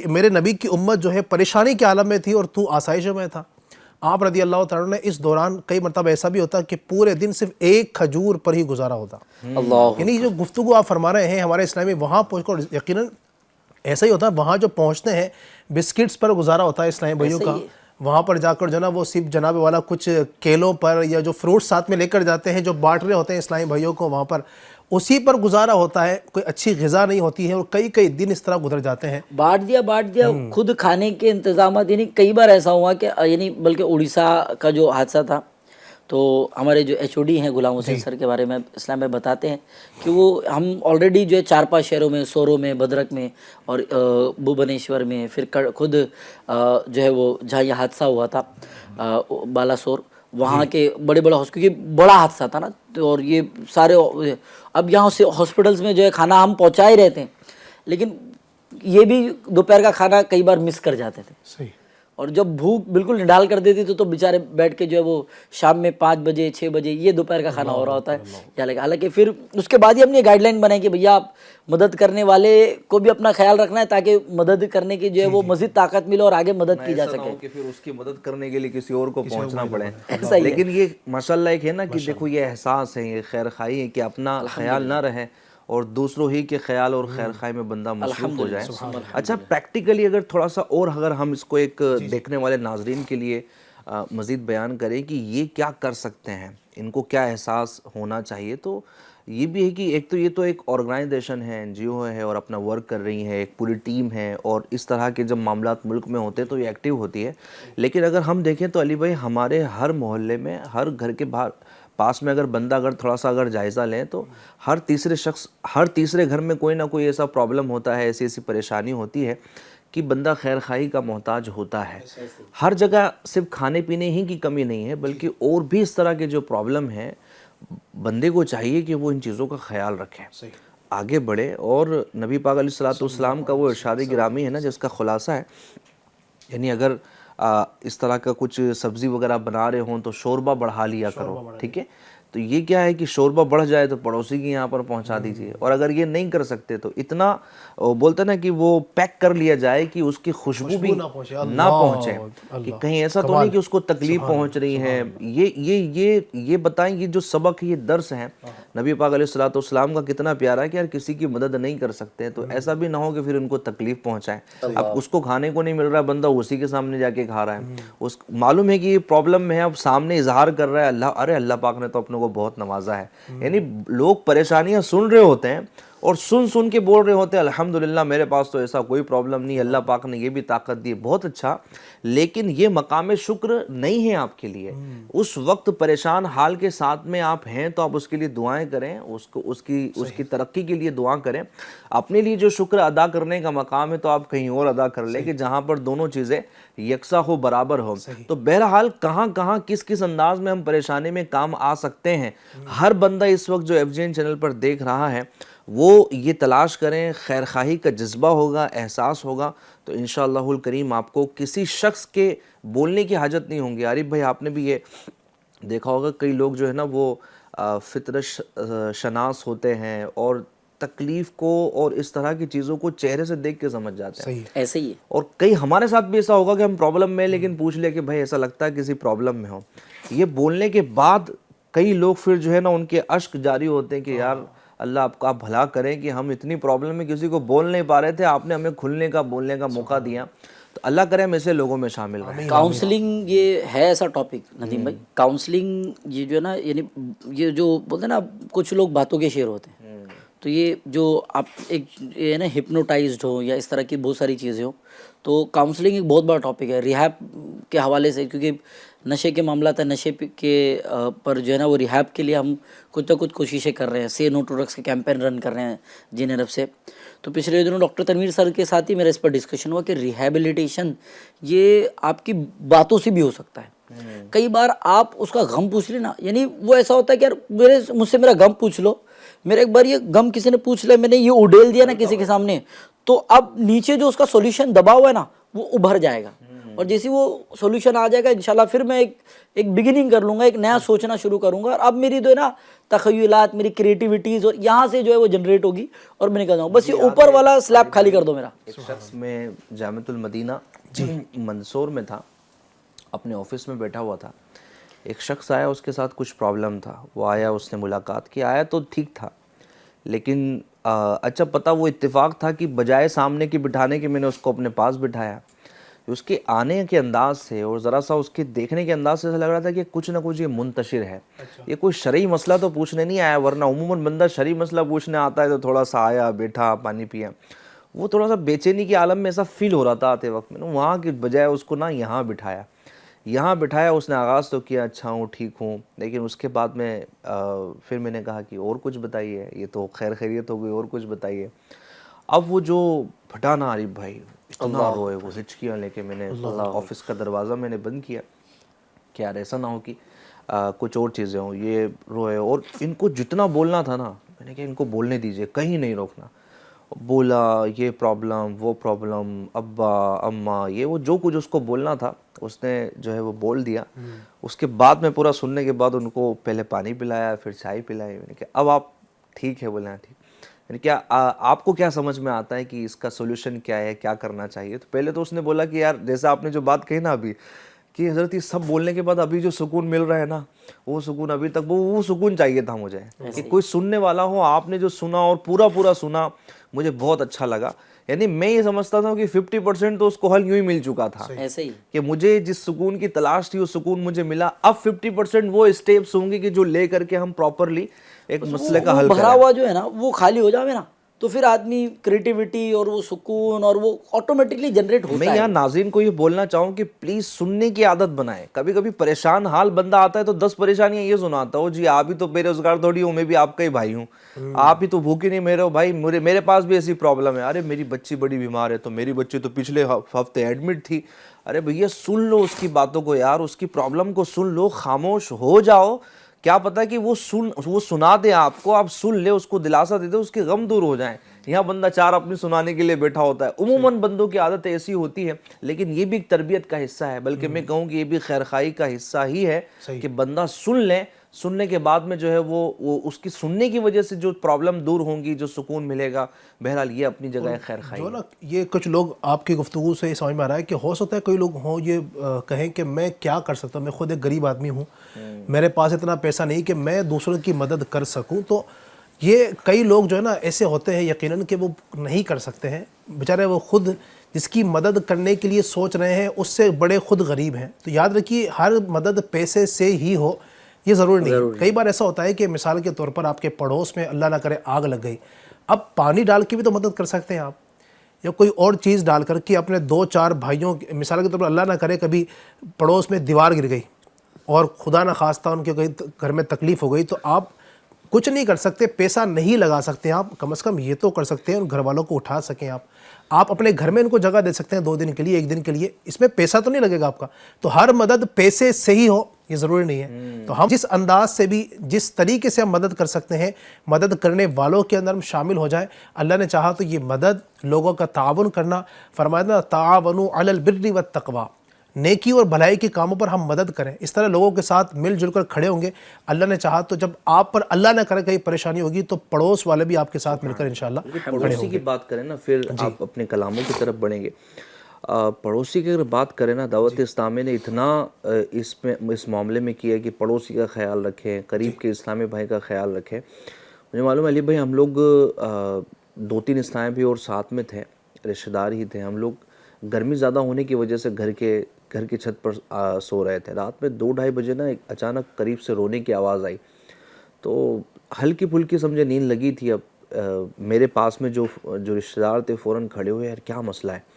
میرے نبی کی امت جو ہے پریشانی کے عالم میں تھی اور تو آسائشوں میں تھا. آپ رضی اللہ تعالیٰ نے اس دوران کئی مرتبہ ایسا بھی ہوتا کہ پورے دن صرف ایک کھجور پر ہی گزارا ہوتا.
اللہ
یعنی جو گفتگو آپ فرما رہے ہیں ہمارے اسلامی, وہاں پہنچ کر یقیناً ایسا ہی ہوتا ہے, وہاں جو پہنچتے ہیں بسکٹس پر گزارا ہوتا ہے اسلامی بھائیوں کا, وہاں پر جا کر جو نا وہ صرف جناب والا کچھ کیلوں پر یا جو فروٹ ساتھ میں لے کر جاتے ہیں جو بانٹ رہے ہوتے ہیں اسلامی بھائیوں کو, وہاں پر اسی پر گزارا ہوتا ہے, کوئی اچھی غذا نہیں ہوتی ہے اور کئی دن اس طرح گزر جاتے ہیں.
بانٹ دیا خود کھانے کے انتظامات. یعنی کئی بار ایسا ہوا کہ یعنی بلکہ اڑیسہ کا جو حادثہ تھا, تو ہمارے جو HOD ہیں غلام حسین سر کے بارے میں اسلام میں بتاتے ہیں کہ وہ ہم آلریڈی جو ہے 4-5 شہروں میں, سورو میں, بدرک میں اور بھوبنیشور میں, پھر خود جو ہے وہ جہاں یہ حادثہ ہوا تھا بالاسور, وہاں کے بڑے ہاسپٹل, کیونکہ بڑا حادثہ تھا نا, اور یہ سارے اب یہاں سے ہاسپٹلس میں جو ہے کھانا ہم پہنچا ہی رہتے ہیں, لیکن یہ بھی دوپہر کا کھانا کئی بار مس کر جاتے تھے.
صحیح.
اور جب بھوک بالکل نڈال کر دیتی تو بیچارے بیٹھ کے جو ہے وہ شام میں 5 بجے 6 بجے یہ دوپہر کا کھانا ہو رہا ہوتا ہے. حالانکہ پھر اس کے بعد ہی ہم نے گائیڈ لائن بنائی کہ بھیا آپ مدد کرنے والے کو بھی اپنا خیال رکھنا ہے تاکہ مدد کرنے کی جو ہے وہ مزید طاقت ملے اور آگے مدد کی جا سکے,
کہ پھر اس کی مدد کرنے کے لیے کسی اور کو پہنچنا پڑے. لیکن یہ ماشاءاللہ ایک ہے نا کہ دیکھو یہ احساس ہے, یہ خیر خواہی ہے کہ اپنا خیال نہ رہے اور دوسروں ہی کے خیال اور خیر خواہی میں بندہ مصروف ہو جائے. اچھا پریکٹیکلی اگر تھوڑا سا اور اگر ہم اس کو ایک دیکھنے والے ناظرین کے لیے مزید بیان کریں کہ یہ کیا کر سکتے ہیں, ان کو کیا احساس ہونا چاہیے, تو یہ بھی ہے کہ ایک تو یہ تو ایک آرگنائزیشن ہے, NGO ہے اور اپنا ورک کر رہی ہے, ایک پوری ٹیم ہے, اور اس طرح کے جب معاملات ملک میں ہوتے ہیں تو یہ ایکٹیو ہوتی ہے. لیکن اگر ہم دیکھیں تو علی بھائی ہمارے ہر محلے میں, ہر گھر کے باہر پاس میں اگر بندہ اگر تھوڑا سا اگر جائزہ لیں تو ہر تیسرے گھر میں کوئی نہ کوئی ایسا پرابلم ہوتا ہے, ایسی پریشانی ہوتی ہے کہ بندہ خیر خواہی کا محتاج ہوتا ہے. ہر جگہ صرف کھانے پینے ہی کی کمی نہیں ہے بلکہ اور بھی اس طرح کے جو پرابلم ہیں, بندے کو چاہیے کہ وہ ان چیزوں کا خیال رکھیں, آگے بڑھے. اور نبی پاک علیہ الصلوۃ والسلام کا وہ ارشاد گرامی ہے نا جس کا خلاصہ ہے, یعنی اگر اس طرح کا کچھ سبزی وغیرہ بنا رہے ہوں تو شوربہ بڑھا لیا کرو, ٹھیک ہے. تو یہ کیا ہے کہ شوربہ بڑھ جائے تو پڑوسی کی یہاں پر پہنچا دیجیے, اور اگر یہ نہیں کر سکتے تو اتنا بولتے نا کہ وہ پیک کر لیا جائے کہ اس کی خوشبو بھی نہ پہنچے, کہ کہیں ایسا تو نہیں کہ اس کو تکلیف پہنچ رہی ہے. یہ بتائیں, یہ جو سبق, یہ درس ہیں نبی پاک علیہ الصلوۃ والسلام کا کتنا پیارا ہے کہ یار کسی کی مدد نہیں کر سکتے تو ایسا بھی نہ ہو کہ پھر ان کو تکلیف پہنچائے. اب اس کو کھانے کو نہیں مل رہا, بندہ اسی کے سامنے جا کے کھا رہا ہے, اس معلوم ہے کہ یہ پرابلم ہے, اب سامنے اظہار کر رہا ہے, ارے اللہ پاک نے تو اپنے کو بہت نوازا ہے. یعنی لوگ پریشانیاں سن رہے ہوتے ہیں اور سن کے بول رہے ہوتے ہیں الحمدللہ میرے پاس تو ایسا کوئی پرابلم نہیں, اللہ پاک نے یہ بھی طاقت دی, بہت اچھا. لیکن یہ مقام شکر نہیں ہے آپ کے لیے. اس وقت پریشان حال کے ساتھ میں آپ ہیں تو آپ اس کے لیے دعائیں کریں, اس کی ترقی کے لیے دعا کریں. اپنے لیے جو شکر ادا کرنے کا مقام ہے تو آپ کہیں اور ادا کر لیں کہ جہاں پر دونوں چیزیں یکساں ہو, برابر ہو. تو بہرحال کہاں کس انداز میں ہم پریشانی میں کام آ سکتے ہیں, ہر بندہ اس وقت جو FGN چینل پر دیکھ رہا ہے وہ یہ تلاش کریں, خیر خواہی کا جذبہ ہوگا, احساس ہوگا تو انشاءاللہ الکریم آپ کو کسی شخص کے بولنے کی حاجت نہیں ہوں گی. عارف بھائی آپ نے بھی یہ دیکھا ہوگا, کئی لوگ جو ہے نا وہ فطرت شناس ہوتے ہیں اور تکلیف کو اور اس طرح کی چیزوں کو چہرے سے دیکھ کے سمجھ جاتے ہیں.
ایسے ہی ہے.
اور کئی ہمارے ساتھ بھی ایسا ہوگا کہ ہم پرابلم میں لیکن پوچھ لے کہ بھائی ایسا لگتا ہے کسی پرابلم میں ہو. یہ بولنے کے بعد کئی لوگ پھر جو ہے نا ان کے اشک جاری ہوتے ہیں کہ یار اللہ آپ کا بھلا کریں کہ ہم اتنی پرابلم میں کسی کو بول نہیں پا رہے تھے, آپ نے ہمیں کھلنے کا بولنے کا موقع دیا, تو اللہ کرے ہم ایسے لوگوں میں شامل رہیں.
کاؤنسلنگ یہ ہے ایسا ٹاپک ندیم بھائی. کاؤنسلنگ یہ جو ہے نا, یعنی یہ جو بولتے ہیں نا کچھ لوگ باتوں کے شعر ہوتے ہیں, تو یہ جو آپ ایک یہ ہے نا ہپنوٹائزڈ ہو یا اس طرح کی بہت ساری چیزیں ہوں, تو کاؤنسلنگ ایک بہت بڑا ٹاپک ہے ریہیب کے حوالے سے, کیونکہ نشے کے معاملات ہیں, نشے کے پر جو ہے نا وہ ریہیب کے لیے ہم کچھ نہ کچھ کوششیں کر رہے ہیں. سے نو ٹو ڈرگس کے کیمپین رن کر رہے ہیں جن عرب سے. تو پچھلے دنوں ڈاکٹر تنویر سر کے ساتھ ہی میرا اس پر ڈسکشن ہوا کہ ریہیبلیٹیشن یہ آپ کی باتوں سے بھی ہو سکتا ہے. کئی بار آپ اس کا غم پوچھ لیں نا, یعنی وہ ایسا ہوتا ہے کہ یار مجھ سے میرا غم پوچھ لو, میرا ایک بار یہ غم کسی نے پوچھ لیا, میں نے یہ اڈیل دیا نا کسی کے سامنے, تو اب نیچے جو اس کا سولوشن دبا ہوا ہے نا وہ ابھر جائے گا. اور جیسے وہ سولوشن آ جائے گا انشاءاللہ پھر میں ایک بگننگ کر لوں گا, ایک نیا سوچنا شروع کروں گا, اور اب میری جو ہے نا تخیلات, میری کریٹیویٹیز اور یہاں سے جو ہے وہ جنریٹ ہوگی اور میں نکل جاؤں. بس یہ اوپر والا سلیب خالی کر دو میرا.
ایک شخص میں جامعۃ المدینہ منصور میں تھا, اپنے آفس میں بیٹھا ہوا تھا, ایک شخص آیا, اس کے ساتھ کچھ پرابلم تھا, وہ آیا, اس نے ملاقات کی, آیا تو ٹھیک تھا, لیکن اچھا پتہ وہ اتفاق تھا کہ بجائے سامنے کی بٹھانے کے میں نے اس کو اپنے پاس بٹھایا. اس کے آنے کے انداز سے اور ذرا سا اس کے دیکھنے کے انداز سے ایسا لگ رہا تھا کہ کچھ نہ کچھ یہ منتشر ہے. یہ کوئی شرعی مسئلہ تو پوچھنے نہیں آیا, ورنہ عموماً بندہ شرعی مسئلہ پوچھنے آتا ہے تو تھوڑا سا آیا, بیٹھا, پانی پیا. وہ تھوڑا سا بے چینی کے عالم میں ایسا فیل ہو رہا تھا آتے وقت. میں نے وہاں کی بجائے اس کو نا یہاں بٹھایا. اس نے آغاز تو کیا, اچھا ہوں, ٹھیک ہوں, لیکن اس کے بعد میں پھر میں نے کہا کہ اور کچھ بتائیے, یہ تو خیر خیریت ہو گئی, اور کچھ بتائیے. اب وہ جو پھٹانا عارف بھائی اتنا روئے, وہ ہچکیاں لے کے میں نے آفس کا دروازہ میں نے بند کیا کہ یار ایسا نہ ہو کہ کچھ اور چیزیں ہوں, یہ روئے. اور ان کو جتنا بولنا تھا نا, میں نے کہا ان کو بولنے دیجئے, کہیں نہیں روکنا. بولا یہ پرابلم, وہ پرابلم, ابا اماں, یہ وہ جو کچھ اس کو بولنا تھا اس نے جو ہے وہ بول دیا. اس کے بعد میں پورا سننے کے بعد ان کو پہلے پانی پلایا, پھر چائے پلائی. میں نے کہا اب آپ ٹھیک ہے؟ بولے ہاں ٹھیک. یعنی کیا آپ کو کیا سمجھ میں آتا ہے کہ اس کا سولوشن کیا ہے, کیا کرنا چاہیے؟ تو پہلے تو اس نے بولا کہ یار جیسا آپ نے جو بات کہی نا ابھی کہ حضرت یہ سب بولنے کے بعد ابھی جو سکون مل رہا ہے نا, وہ سکون ابھی تک وہ سکون چاہیے تھا مجھے, کہ کوئی سننے والا ہو. آپ نے جو سنا اور پورا سنا, مجھے بہت اچھا لگا. یعنی میں یہ سمجھتا تھا کہ 50% تو اس کو حل یوں ہی مل چکا تھا,
ایسے ہی
کہ مجھے جس سکون کی تلاش تھی وہ سکون مجھے ملا. اب 50% وہ اسٹیپس ہوں گے کہ جو لے کر کے ہم پراپرلی ایک مسئلے کا حل کریں.
بھرا ہوا جو ہے نا وہ خالی ہو جاوے نا, تو پھر آدمی کریٹیوٹی اور وہ سکون اور وہ آٹومیٹکلی جنریٹ ہوتا ہے.
میں یہاں ناظرین کو یہ بولنا چاہوں کہ پلیز سننے کی عادت بنائیں. کبھی کبھی پریشان حال بندہ آتا ہے تو 10 پریشانیاں یہ سناتا ہو, جی آپ ہی تو بے روزگار تھوڑی ہوں, میں بھی آپ کا ہی بھائی ہوں, آپ ہی تو بھوکے نہیں میرے ہو بھائی, میرے پاس بھی ایسی پرابلم ہے. ارے میری بچی بڑی بیمار ہے, تو میری بچی تو پچھلے ہفتے ایڈمٹ تھی. ارے بھیا سن لو اس کی باتوں کو یار, اس کی پرابلم کو سن لو, خاموش ہو جاؤ. کیا پتا کہ وہ سنا دے آپ کو, آپ سن لے, اس کو دلاسا دے دے, اس کے غم دور ہو جائیں. یہاں بندہ 4 اپنی سنانے کے لیے بیٹھا ہوتا ہے. عموماً بندوں کی عادت ایسی ہوتی ہے, لیکن یہ بھی ایک تربیت کا حصہ ہے, بلکہ میں کہوں کہ یہ بھی خیرخواہی کا حصہ ہی ہے کہ بندہ سن لے. سننے کے بعد میں جو ہے وہ اس کی سننے کی وجہ سے جو پرابلم دور ہوں گی, جو سکون ملے گا. بہرحال یہ اپنی جگہ ہے خیرخواہی.
جو نا یہ کچھ لوگ آپ کی گفتگو سے سمجھ میں آ رہا ہے کہ ہو سکتا ہے کوئی لوگ ہوں یہ کہیں کہ میں کیا کر سکتا ہوں, میں خود ایک غریب آدمی ہوں, میرے پاس اتنا پیسہ نہیں کہ میں دوسروں کی مدد کر سکوں. تو یہ کئی لوگ جو ہے نا ایسے ہوتے ہیں یقیناً کہ وہ نہیں کر سکتے ہیں بیچارے, وہ خود جس کی مدد کرنے کے لیے سوچ رہے ہیں اس سے بڑے خود غریب ہیں. تو یاد رکھیے ہر مدد پیسے سے ہی ہو یہ ضروری نہیں ہے. کئی بار ایسا ہوتا ہے کہ مثال کے طور پر آپ کے پڑوس میں اللہ نہ کرے آگ لگ گئی, اب پانی ڈال کے بھی تو مدد کر سکتے ہیں آپ, یا کوئی اور چیز ڈال کر کے اپنے 2-4 بھائیوں, مثال کے طور پر اللہ نہ کرے کبھی پڑوس میں دیوار گر گئی اور خدا نہ خواستہ ان کے گھر میں تکلیف ہو گئی, تو آپ کچھ نہیں کر سکتے, پیسہ نہیں لگا سکتے آپ, کم از کم یہ تو کر سکتے ہیں ان گھر والوں کو اٹھا سکیں آپ اپنے گھر میں ان کو جگہ دے سکتے ہیں 2 دن کے لیے, 1 دن کے لیے, اس میں پیسہ تو نہیں لگے گا آپ کا. تو ہر مدد پیسے سے ہی ہو یہ ضروری نہیں ہے. تو ہم جس انداز سے بھی, جس طریقے سے ہم مدد کر سکتے ہیں, مدد کرنے والوں کے اندر ہم شامل ہو جائیں. اللہ نے چاہا تو یہ مدد لوگوں کا تعاون کرنا, فرمایا نا تعاونوا علی البر والتقوی, نیکی اور بھلائی کے کاموں پر ہم مدد کریں, اس طرح لوگوں کے ساتھ مل جل کر کھڑے ہوں گے. اللہ نے چاہا تو جب آپ پر اللہ نہ کرے کہیں پریشانی ہوگی تو پڑوس والے بھی آپ کے ساتھ مل کر انشاءاللہ
پڑوسی کی بات کریں نا, پھر آپ اپنے کلاموں کی طرف بڑھیں گے. پڑوسی کی اگر بات کریں نا, دعوت اسلامی نے اتنا اس معاملے میں کیا کہ پڑوسی کا خیال رکھیں, قریب کے اسلامی بھائی کا خیال رکھیں. مجھے معلوم ہے علی بھائی, ہم لوگ 2-3 اسلامی بھی اور ساتھ میں تھے, رشتہ دار ہی تھے. ہم لوگ گرمی زیادہ ہونے کی وجہ سے گھر کی چھت پر سو رہے تھے. رات میں 2-2:30 بجے نا اچانک قریب سے رونے کی آواز آئی, تو ہلکی پھلکی سمجھے نیند لگی تھی. اب میرے پاس میں جو رشتہ دار تھے فوراً کھڑے ہوئے, یار کیا مسئلہ ہے؟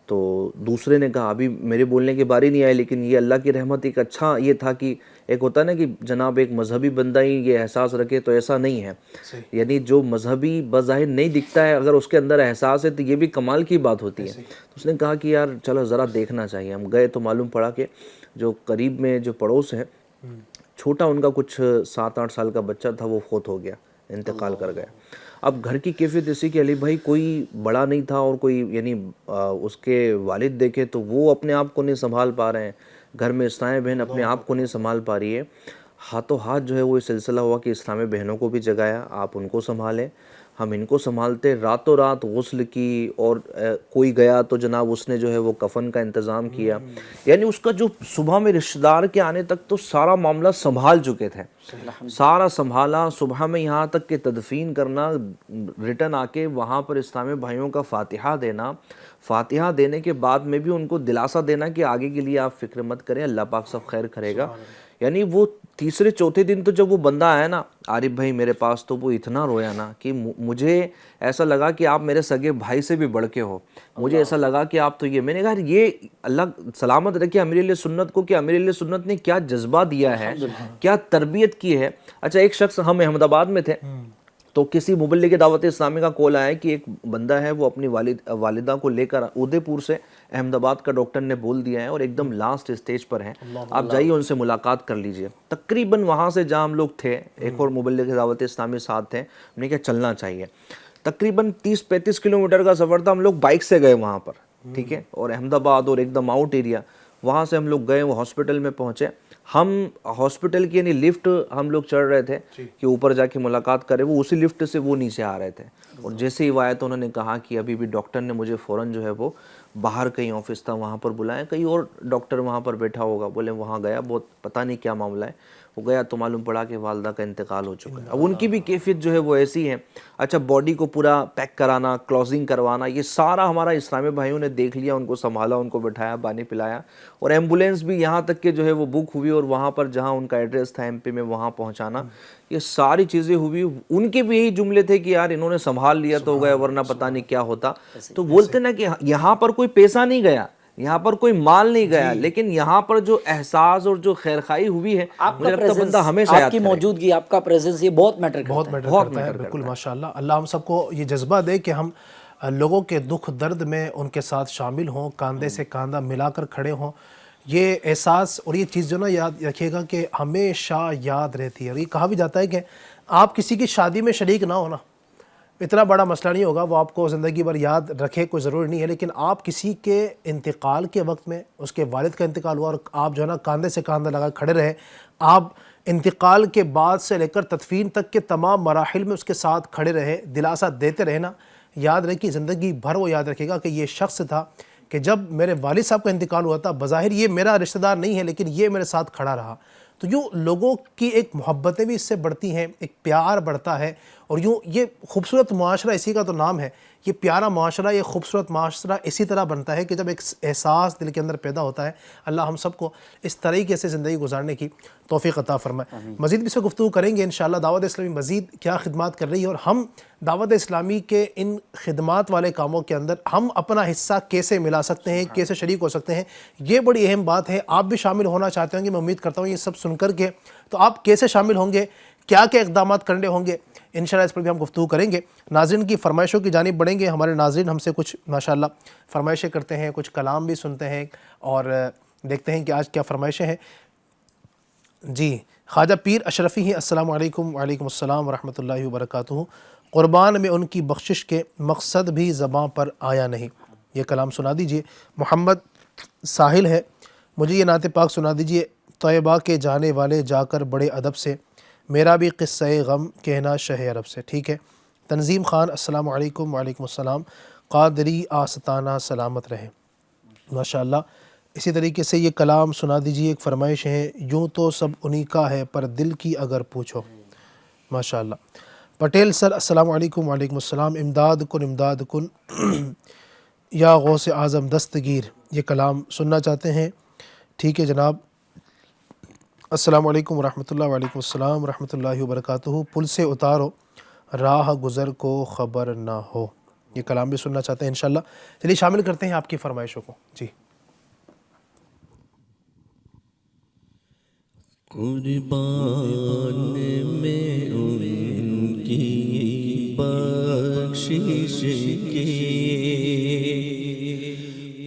تو دوسرے نے کہا, ابھی میرے بولنے کی باری نہیں آئی, لیکن یہ اللہ کی رحمت ایک اچھا یہ تھا کہ ایک ہوتا ہے نا کہ جناب ایک مذہبی بندہ ہی یہ احساس رکھے, تو ایسا نہیں ہے. یعنی جو مذہبی بظاہر نہیں دکھتا ہے, اگر اس کے اندر احساس ہے تو یہ بھی کمال کی بات ہوتی ہے. تو اس نے کہا کہ یار چلو ذرا دیکھنا چاہیے. ہم گئے تو معلوم پڑا کہ جو قریب میں جو پڑوس ہے, چھوٹا ان کا کچھ 7-8 سال کا بچہ تھا, وہ فوت ہو گیا, انتقال کر گیا. اب گھر کی کیفیت ایسی کہ علی بھائی کوئی بڑا نہیں تھا اور کوئی یعنی اس کے والد دیکھے تو وہ اپنے آپ کو نہیں سنبھال پا رہے ہیں, گھر میں اسلامی بہن اپنے آپ کو نہیں سنبھال پا رہی ہے. ہاتھوں ہاتھ جو ہے وہ سلسلہ ہوا کہ اسلامی بہنوں کو بھی جگایا, آپ ان کو سنبھالیں, ہم ان کو سنبھالتے. راتوں رات غسل کی, اور کوئی گیا تو جناب اس نے جو ہے وہ کفن کا انتظام کیا, یعنی اس کا جو صبح میں رشتہ دار کے آنے تک تو سارا معاملہ سنبھال چکے تھے, سارا سنبھالا. صبح میں یہاں تک کہ تدفین کرنا, ریٹرن آ کے وہاں پر اسلامی بھائیوں کا فاتحہ دینا, فاتحہ دینے کے بعد میں بھی ان کو دلاسا دینا کہ آگے کے لیے آپ فکر مت کریں, اللہ پاک سب خیر کرے گا. یعنی وہ تیسرے چوتھے دن تو جب وہ بندہ آیا نا عارف بھائی میرے پاس, تو وہ اتنا رویا نا کہ مجھے ایسا لگا کہ آپ میرے سگے بھائی سے بھی بڑھ کے ہو. مجھے ایسا لگا کہ آپ تو یہ, میں نے کہا یہ اللہ سلامت رکھے امیر اہل سنت کو, کہ امیر اہل سنت نے کیا جذبہ دیا ہے, کیا تربیت کی ہے. اچھا ایک شخص, ہم احمد آباد میں تھے تو کسی مبلغ دعوت اسلامی کا کال آیا کہ ایک بندہ ہے وہ اپنی والدہ کو لے کر ادے پور سے احمد آباد کا ڈاکٹر نے بول دیا ہے اور ایک دم لاسٹ اسٹیج پر ہیں, آپ جائیے ان سے ملاقات کر لیجئے. تقریباً وہاں سے جہاں ہم لوگ تھے, ایک اور مبلغ دعوت اسلامی ساتھ تھے, ہم نے کہا چلنا چاہیے. تقریباً 30-35 کلومیٹر کا سفر تھا, ہم لوگ بائک سے گئے وہاں پر, ٹھیک ہے, اور احمد آباد اور ایک دم آؤٹ ایریا, وہاں سے ہم لوگ گئے, وہ ہاسپٹل میں پہنچے. ہم ہاسپٹل کی یعنی لفٹ ہم لوگ چڑھ رہے تھے کہ اوپر جا کے ملاقات کرے, وہ اسی لفٹ سے وہ نیچے آ رہے تھے, اور جیسے ہی وہ آئے تو انہوں نے کہا کہ ابھی بھی ڈاکٹر نے مجھے فوراً جو ہے وہ باہر کہیں آفس تھا وہاں پر بلایا, کہیں اور ڈاکٹر وہاں پر بیٹھا ہوگا. بولے وہاں گیا, بہت پتہ نہیں کیا معاملہ ہے. وہ گیا تو معلوم پڑا کہ والدہ کا انتقال ہو چکا ہے. اب ان کی بھی کیفیت جو ہے وہ ایسی ہے. اچھا باڈی کو پورا پیک کرانا, کلوزنگ کروانا, یہ سارا ہمارا اسلامی بھائیوں نے دیکھ لیا, ان کو سنبھالا, ان کو بٹھایا, پانی پلایا, اور ایمبولینس بھی یہاں تک کہ جو ہے وہ بک ہوئی, اور وہاں پر جہاں ان کا ایڈریس تھا ایم پی میں وہاں پہنچانا, یہ ساری چیزیں ہوئی. ان کے بھی یہی جملے تھے کہ یار انہوں نے سنبھال لیا تو ہو گیا, ورنہ پتہ نہیں کیا ہوتا. تو بولتے نا کہ یہاں پر کوئی پیسہ نہیں گیا, یہاں پر کوئی مال نہیں گیا, لیکن یہاں پر جو احساس اور جو خیرخوائی ہوئی ہے, مجھے لگتا ہے بندہ ہمیشہ یاد
آپ کی موجودگی, آپ کا پریزنس, یہ بہت میٹر
کرتا ہے. بالکل ماشاءاللہ, اللہ ہم سب کو یہ جذبہ دے کہ ہم لوگوں کے دکھ درد میں ان کے ساتھ شامل ہوں, کاندھے سے کاندھا ملا کر کھڑے ہوں. یہ احساس اور یہ چیز جو نا یاد رکھیے گا کہ ہمیشہ یاد رہتی ہے. اور یہ کہا بھی جاتا ہے کہ آپ کسی کی شادی میں شریک نہ ہونا اتنا بڑا مسئلہ نہیں ہوگا, وہ آپ کو زندگی بھر یاد رکھے کوئی ضروری نہیں ہے, لیکن آپ کسی کے انتقال کے وقت میں, اس کے والد کا انتقال ہوا اور آپ جو ہے نا کاندھے سے کاندھا لگا کھڑے رہے, آپ انتقال کے بعد سے لے کر تدفین تک کے تمام مراحل میں اس کے ساتھ کھڑے رہے, دلاسا دیتے رہے نا, یاد رکھیے زندگی بھر وہ یاد رکھے گا کہ یہ شخص تھا کہ جب میرے والد صاحب کا انتقال ہوا تھا, بظاہر یہ میرا رشتہ دار نہیں ہے لیکن یہ میرے ساتھ کھڑا رہا. تو یوں لوگوں کی ایک محبتیں بھی اس سے بڑھتی ہیں, ایک پیار بڑھتا ہے, اور یوں یہ خوبصورت معاشرہ, اسی کا تو نام ہے, یہ پیارا معاشرہ, یہ خوبصورت معاشرہ اسی طرح بنتا ہے کہ جب ایک احساس دل کے اندر پیدا ہوتا ہے. اللہ ہم سب کو اس طریقے سے زندگی گزارنے کی توفیق عطا فرمائے. مزید بھی اس سے گفتگو کریں گے انشاءاللہ, دعوت اسلامی مزید کیا خدمات کر رہی ہے, اور ہم دعوت اسلامی کے ان خدمات والے کاموں کے اندر ہم اپنا حصہ کیسے ملا سکتے ہیں, کیسے شریک ہو سکتے ہیں, یہ بڑی اہم بات ہے. آپ بھی شامل ہونا چاہتے ہوں گے, میں امید کرتا ہوں یہ سب سن کر کے, تو آپ کیسے شامل ہوں گے, کیا کیا اقدامات کرنے ہوں گے, انشاءاللہ اس پر بھی ہم گفتگو کریں گے. ناظرین کی فرمائشوں کی جانب بڑھیں گے. ہمارے ناظرین ہم سے کچھ ماشاءاللہ فرمائشیں کرتے ہیں, کچھ کلام بھی سنتے ہیں, اور دیکھتے ہیں کہ آج کیا فرمائشیں ہیں. جی, خواجہ پیر اشرفی ہیں, السلام علیکم. وعلیکم السلام ورحمۃ اللہ وبرکاتہ. قربان میں ان کی بخشش کے مقصد بھی زباں پر آیا نہیں. یہ کلام سنا دیجئے. محمد ساحل ہے, مجھے یہ نعت پاک سنا دیجئے. طیبہ کے جانے والے جا کر بڑے ادب سے, میرا بھی قصہ غم کہنا شہ عرب سے. ٹھیک ہے. تنظیم خان, السلام علیکم. وعلیکم السلام. قادری آستانہ سلامت رہے. ماشاءاللہ. اسی طریقے سے یہ کلام سنا دیجیے. ایک فرمائش ہے, یوں تو سب انہی کا ہے پر دل کی اگر پوچھو. ماشاءاللہ. پٹیل سر, السلام علیکم. وعلیکم السلام. امداد کن یا غوث اعظم دستگیر, یہ کلام سننا چاہتے ہیں. ٹھیک ہے جناب. السلام علیکم ورحمۃ اللہ. وعلیکم السلام ورحمۃ اللہ وبرکاتہ. پل سے اتارو راہ گزر کو خبر نہ ہو, یہ کلام بھی سننا چاہتے ہیں انشاءاللہ. چلیے شامل کرتے ہیں آپ کی فرمائشوں کو. جی.
قربان میں ان کی بخشش کی,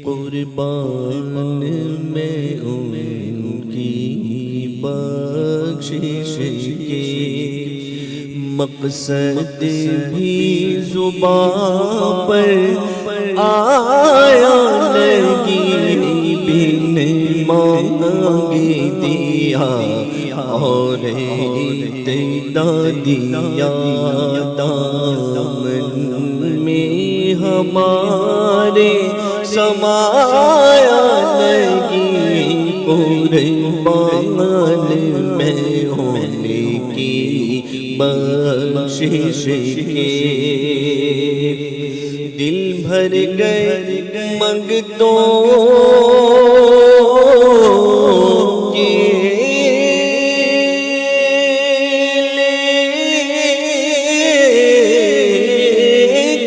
قربان میں ان کی بخشش کی, مقصد بھی زبان پر آیا نہیں، بن مانگ دیا اور ابتدا دیا، دامن میں ہمارے سمایا نہیں، قربان میں ہونے کی بخشش کے، دل بھر گئے منگتوں کے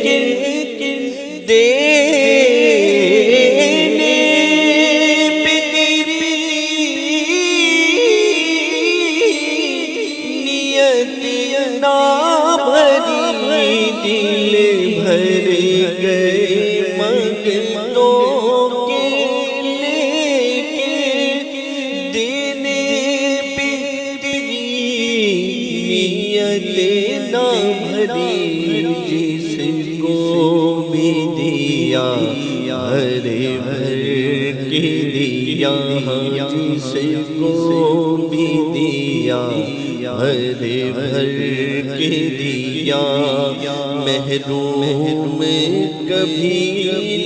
لیکن دینے پہ تیری نیت نہ بھری، دل بھر گئے منگتوں کے لیکن دینے پہ تیری نیت نہ بھری، جس کو بھی دیا بھر بھر کے دیا، جس کو بھی دیا بھر بھر کے دیا، محروم کبھی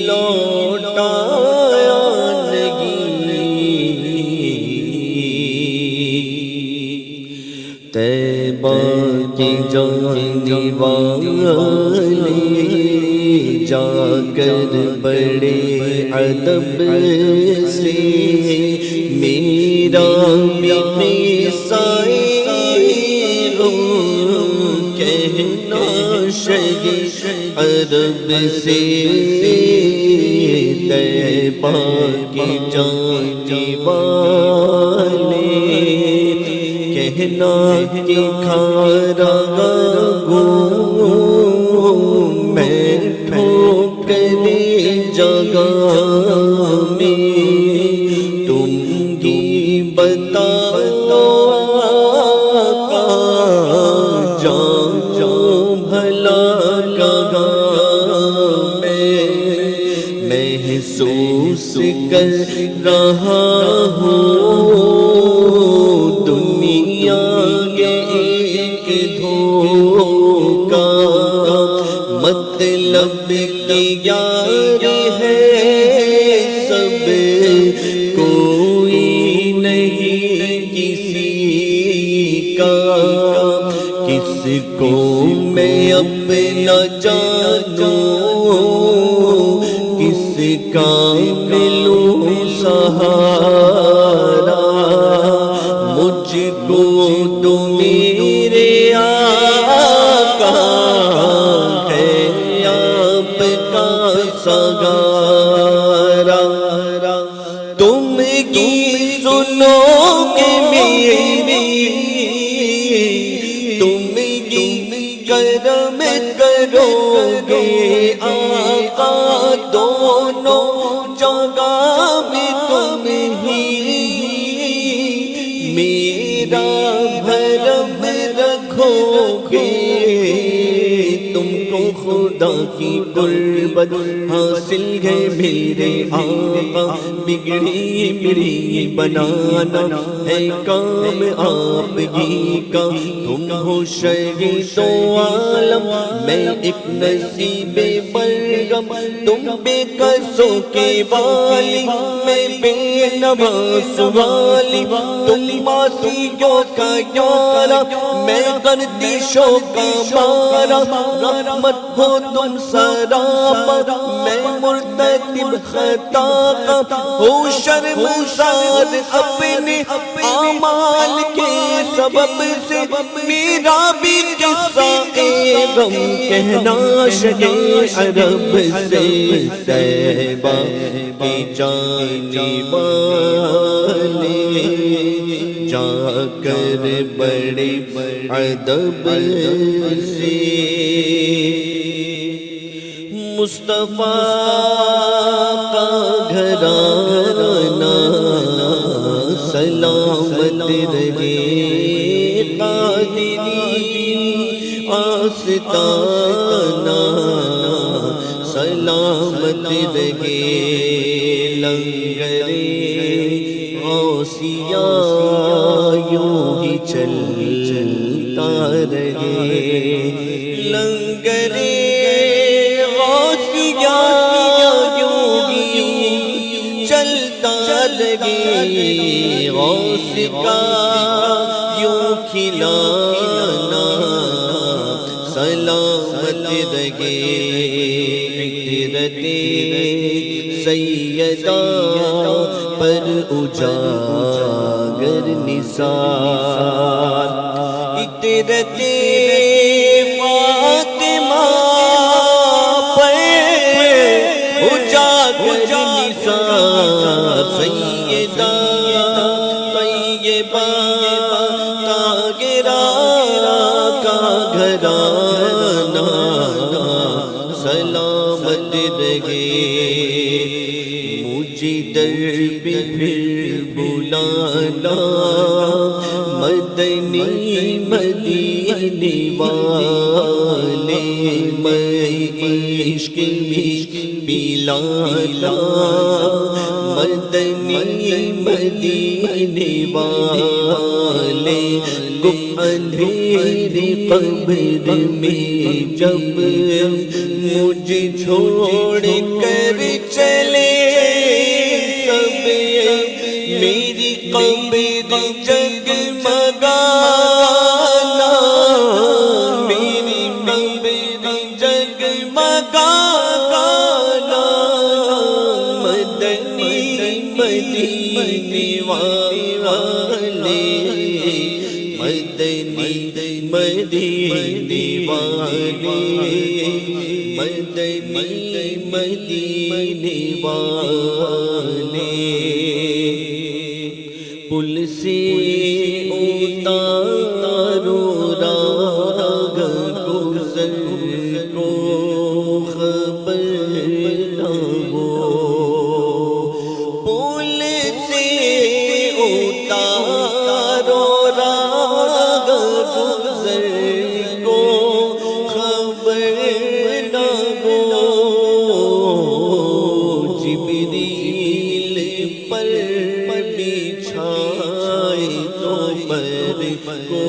لوٹایا نہیں، طیبہ کی جانے والے جا کر بڑے ادب سے میرا کہنا شہی عرب سے، طیبہ کی جانے والے کہنا کہ کھارا گوں میں ٹھوکرے جگہ میں، تم ہی بتاؤ آقا جاؤ بھلا کہاں میں، محسوس کر رہا ہوں دنیا کے ایک دھوکا، مطلب کی یار ہے سب کوئی نہیں کسی کا، کس کو میں اپنا جانوں، کس کا ملوں سہارا، مجھ کو تو میرے آقا ہے آپ کا سہارا، تم کی سنو گے میری، تم کی کرم کرو گے آقا، دونوں جگہ میں تم ہی میرا بھرم رکھو گے، تم کو خدا کی قربت حاصل ہے میرے آقا، بگڑی بگڑی بنانا ہے کام آپ ہی کا، تم ہو شہید و عالم میں ایک نصیب برگم، تم بے قصوں کے والی میں بے نواز والی، تم معصیوں کا یارا میں گردشوں کا مارا، رحمت ہو تم سراپا میں مرتکب خطا کا، ہو شرمسار اپنے اعمال کے سبب سے، میرا بھی قصہ غم کہنا شہے عرب سے، طیبہ کی جانے والے جا کر بڑے ادب سے، مصطفیٰ کا گھرانہ سلامت رہے، قادری آستانہ سلامت رہے لنگر غوثیہ یوں ہی چلتا رہے لنگر غوثیہ یوں ہی چلتا رہے غوث کا یوں کھلانا سلامت رہے عطرت سیدہ پر اجاگر نثار عطرت فاطمہ پر اجاگر نثار سیدہ طیبہ طاہرہ کا گھرانہ سلامت رہے مجھے در پہ پھر بلانا مدنی مدینے والے میں عشق میں پلانا مدنی مدینے والے گم اندھیرے قبر میں جب مجھے چھوڑ کر چلے سب میری قبر جگمگانا میری قبر جگمگانا مدنی مدینے والے مدنی مدینے والے مدنی مدینے والے پل سے اتارو راگ گزر کو خبر نہ ہو پل سے اتارو راگ گزر کو خبر نہ ہو جبریل پر بچھائے تو پر کو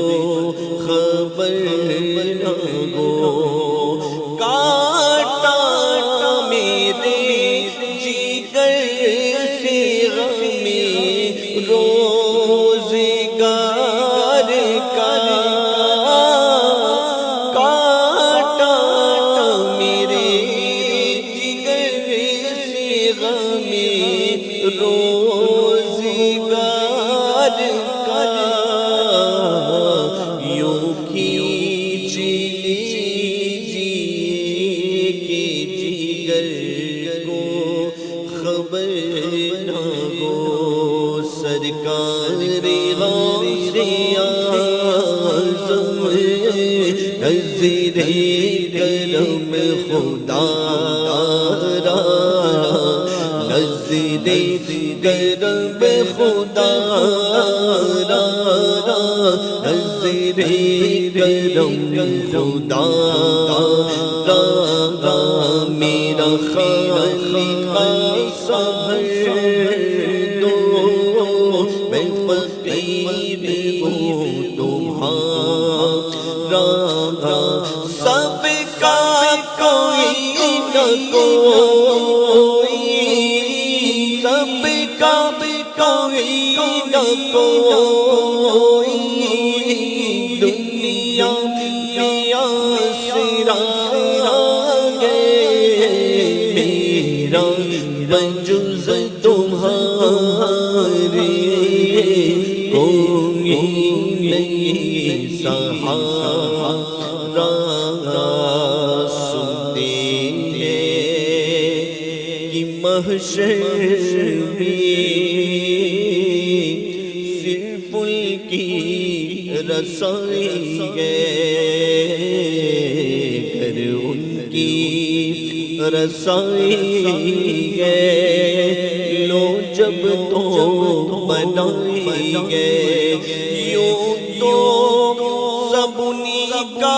خبر نہ ہو کاٹا میرے جگر سے غم روزگار کا کاٹا میرے جگر سے غم روزگار کا یوں کھینچ لیجیے کہ جگر کو خبر نہ ہو سرکار غوث اعظم نظر کرم خدا را نظر کرم خدا را نظر کرم خدا را میرا خالق صبر دو میں فقیر ہوں تمہارا سب کا کوئی نہ کوئی سب کا کوئی نہ کوئی دنیا آسرا گئے میرا بجز تمہارے کوئی نہیں سہارا سنتے ہیں کہ محشر میں صرف ان کی رسائی ہے کر ان کی رسائی ہے لو جب تو بنائیں گے یوں تو سب انہیں کا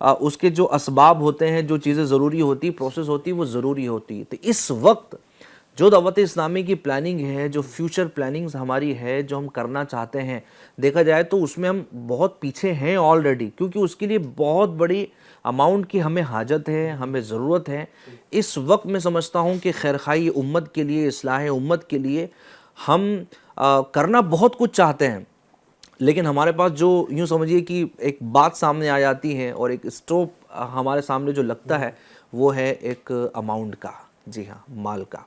اس کے جو اسباب ہوتے ہیں, جو چیزیں ضروری ہوتی, پروسیس ہوتی, وہ ضروری ہوتی. تو اس وقت جو دعوت اسلامی کی پلاننگ ہے, جو فیوچر پلاننگز ہماری ہے, جو ہم کرنا چاہتے ہیں, دیکھا جائے تو اس میں ہم بہت پیچھے ہیں آلریڈی, کیونکہ اس کے لیے بہت بڑی اماؤنٹ کی ہمیں حاجت ہے, ہمیں ضرورت ہے. اس وقت میں سمجھتا ہوں کہ خیرخواہی امت کے لیے, اصلاح امت کے لیے ہم کرنا بہت کچھ چاہتے ہیں, لیکن ہمارے پاس جو یوں سمجھیے کہ ایک بات سامنے آ جاتی ہے اور ایک اسٹوپ ہمارے سامنے جو لگتا ہے وہ ہے ایک اماؤنٹ کا, جی ہاں, مال کا.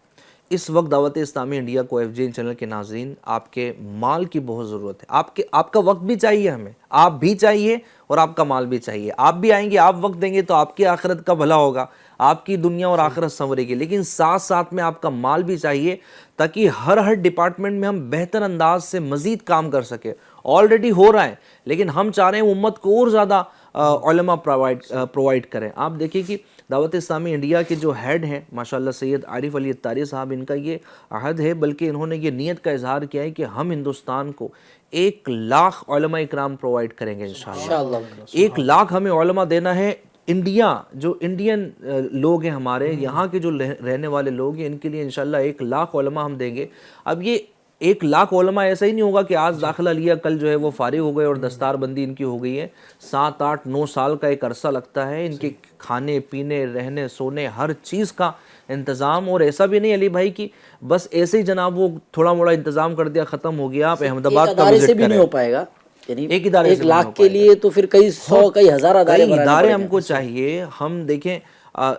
اس وقت دعوت اسلامی انڈیا کو FGN چینل کے ناظرین آپ کے مال کی بہت ضرورت ہے. آپ کا وقت بھی چاہیے ہمیں, آپ بھی چاہیے اور آپ کا مال بھی چاہیے. آپ بھی آئیں گے, آپ وقت دیں گے تو آپ کی آخرت کا بھلا ہوگا, آپ کی دنیا اور آخرت سنورے گی, لیکن ساتھ ساتھ میں آپ کا مال بھی چاہیے تاکہ ہر ڈپارٹمنٹ میں ہم بہتر انداز سے مزید کام کر سکیں. آلریڈی ہو رہا ہے, لیکن ہم چاہ رہے ہیں امت کو اور زیادہ علماء پرووائڈ کریں. آپ دیکھیں کہ دعوت اسلامی انڈیا کے جو ہیڈ ہیں ماشاءاللہ سید عارف علی اتاری صاحب, ان کا یہ عہد ہے, بلکہ انہوں نے یہ نیت کا اظہار کیا ہے کہ ہم ہندوستان کو 1,00,000 علماء اکرام پرووائڈ کریں گے انشاءاللہ. 1,00,000 ہمیں علماء دینا ہے. انڈیا, جو انڈین لوگ ہیں ہمارے یہاں کے جو رہنے والے لوگ ہیں, ان کے لیے انشاءاللہ 1,00,000 علماء ہم دیں گے. اب یہ 1,00,000 علماء ایسا ہی نہیں ہوگا کہ آج داخلہ لیا کل جو ہے وہ فارغ ہو گئے اور دستار بندی ان کی ہو گئی ہے. 7, 8, 9 سال کا ایک عرصہ لگتا ہے ان کے کھانے پینے, رہنے, سونے, ہر چیز کا انتظام. اور ایسا بھی نہیں علی بھائی کہ بس ایسے ہی جناب وہ تھوڑا موڑا انتظام کر دیا, ختم ہو گیا, آپ احمد آباد کا وزٹ کریں.
نہیں ہو پائے گا, یعنی
ایک ادارے سے
1,00,000 کے لیے تو پھر کئی 100 کئی ہزار
ادارے ہم کو چاہیے. ہم دیکھیں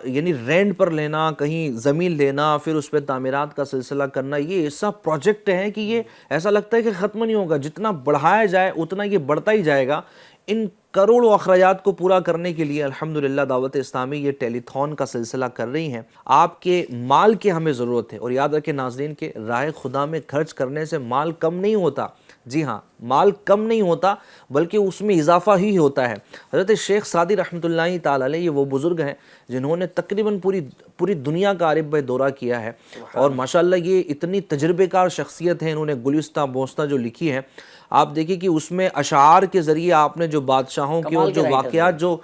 یعنی رینٹ پر لینا, کہیں زمین لینا, پھر اس پہ تعمیرات کا سلسلہ کرنا, یہ ایسا پروجیکٹ ہے کہ یہ ایسا لگتا ہے کہ ختم نہیں ہوگا. جتنا بڑھایا جائے اتنا یہ بڑھتا ہی جائے گا. ان کروڑوں اخراجات کو پورا کرنے کے لیے الحمدللہ دعوت اسلامی یہ ٹیلی تھون کا سلسلہ کر رہی ہیں. آپ کے مال کی ہمیں ضرورت ہے, اور یاد رکھیں ناظرین کہ راہ خدا میں خرچ کرنے سے مال کم نہیں ہوتا. جی ہاں, مال کم نہیں ہوتا بلکہ اس میں اضافہ ہی ہوتا ہے. حضرت شیخ سعدی رحمۃ اللہ تعالی علیہ, یہ وہ بزرگ ہیں جنہوں نے تقریباً پوری دنیا کا عارف بھائی دورہ کیا ہے, اور ماشاءاللہ یہ اتنی تجربے کار شخصیت ہے. انہوں نے گلستہ بوستہ جو لکھی ہے, آپ دیکھیں کہ اس میں اشعار کے ذریعے آپ نے جو بادشاہوں کی اور جو واقعات جو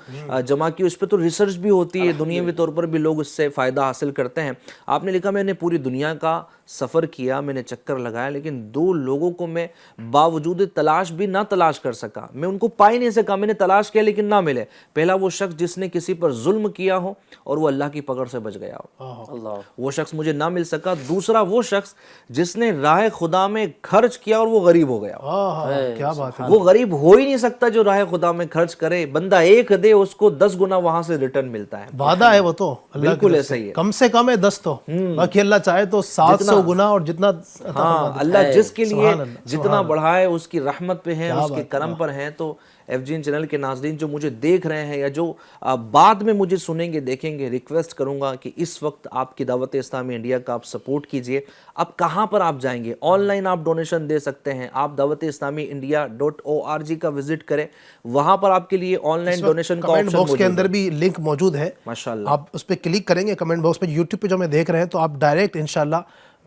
جمع کی, اس پہ تو ریسرچ بھی ہوتی ہے, دنیاوی طور پر بھی لوگ اس سے فائدہ حاصل کرتے ہیں. آپ نے لکھا میں نے پوری دنیا کا سفر کیا, میں نے چکر لگایا, لیکن 2 لوگوں کو میں باوجود تلاش بھی نہ تلاش کر سکا. میں ان کو پا ہی نہیں سکا, میں نے تلاش کیا لیکن نہ ملے. پہلا وہ شخص جس نے کسی پر ظلم کیا ہو اور وہ اللہ کی پکڑ سے بچ گیا ہو, وہ شخص مجھے نہ مل سکا. دوسرا وہ شخص جس نے راہ خدا میں خرچ کیا اور وہ غریب ہو گیا.
کیا بات ہے,
وہ غریب ہو ہی نہیں سکتا جو راہ خدا میں خرچ کرے. بندہ 1 دے, اس کو 10 گنا وہاں سے ریٹرن ملتا ہے.
وعدہ ہے وہ تو,
بالکل ایسا ہی ہے.
کم سے کم ہے 10 تو, باقی اللہ چاہے تو 700 گنا, اور جتنا
اللہ جس کے لیے جتنا بڑھائے اس کی رحمت پہ ہیں, اس کے کرم پر ہیں. تو FGN چینل کے ناظرین جو مجھے دیکھ رہے ہیں یا جو بعد میں مجھے سنیں گے دیکھیں گے, ریکویسٹ کروں گا کہ اس وقت آپ کی دعوت اسلامی انڈیا کا آپ سپورٹ کیجئے. اب کہاں پر آپ جائیں گے؟ آن لائن آپ ڈونیشن دے سکتے ہیں. آپ دعوت اسلامی india.org کا وزٹ کریں, وہاں پر آپ کے لیے آن لائن ڈونیشن کا
کمنٹ باکس کے اندر بھی لنک موجود ہے,
ماشاءاللہ.
آپ اس پہ کلک کریں گے کمنٹ باکس پہ. یوٹیوب پہ جو ہمیں دیکھ رہے ہیں تو آپ ڈائریکٹ انشاءاللہ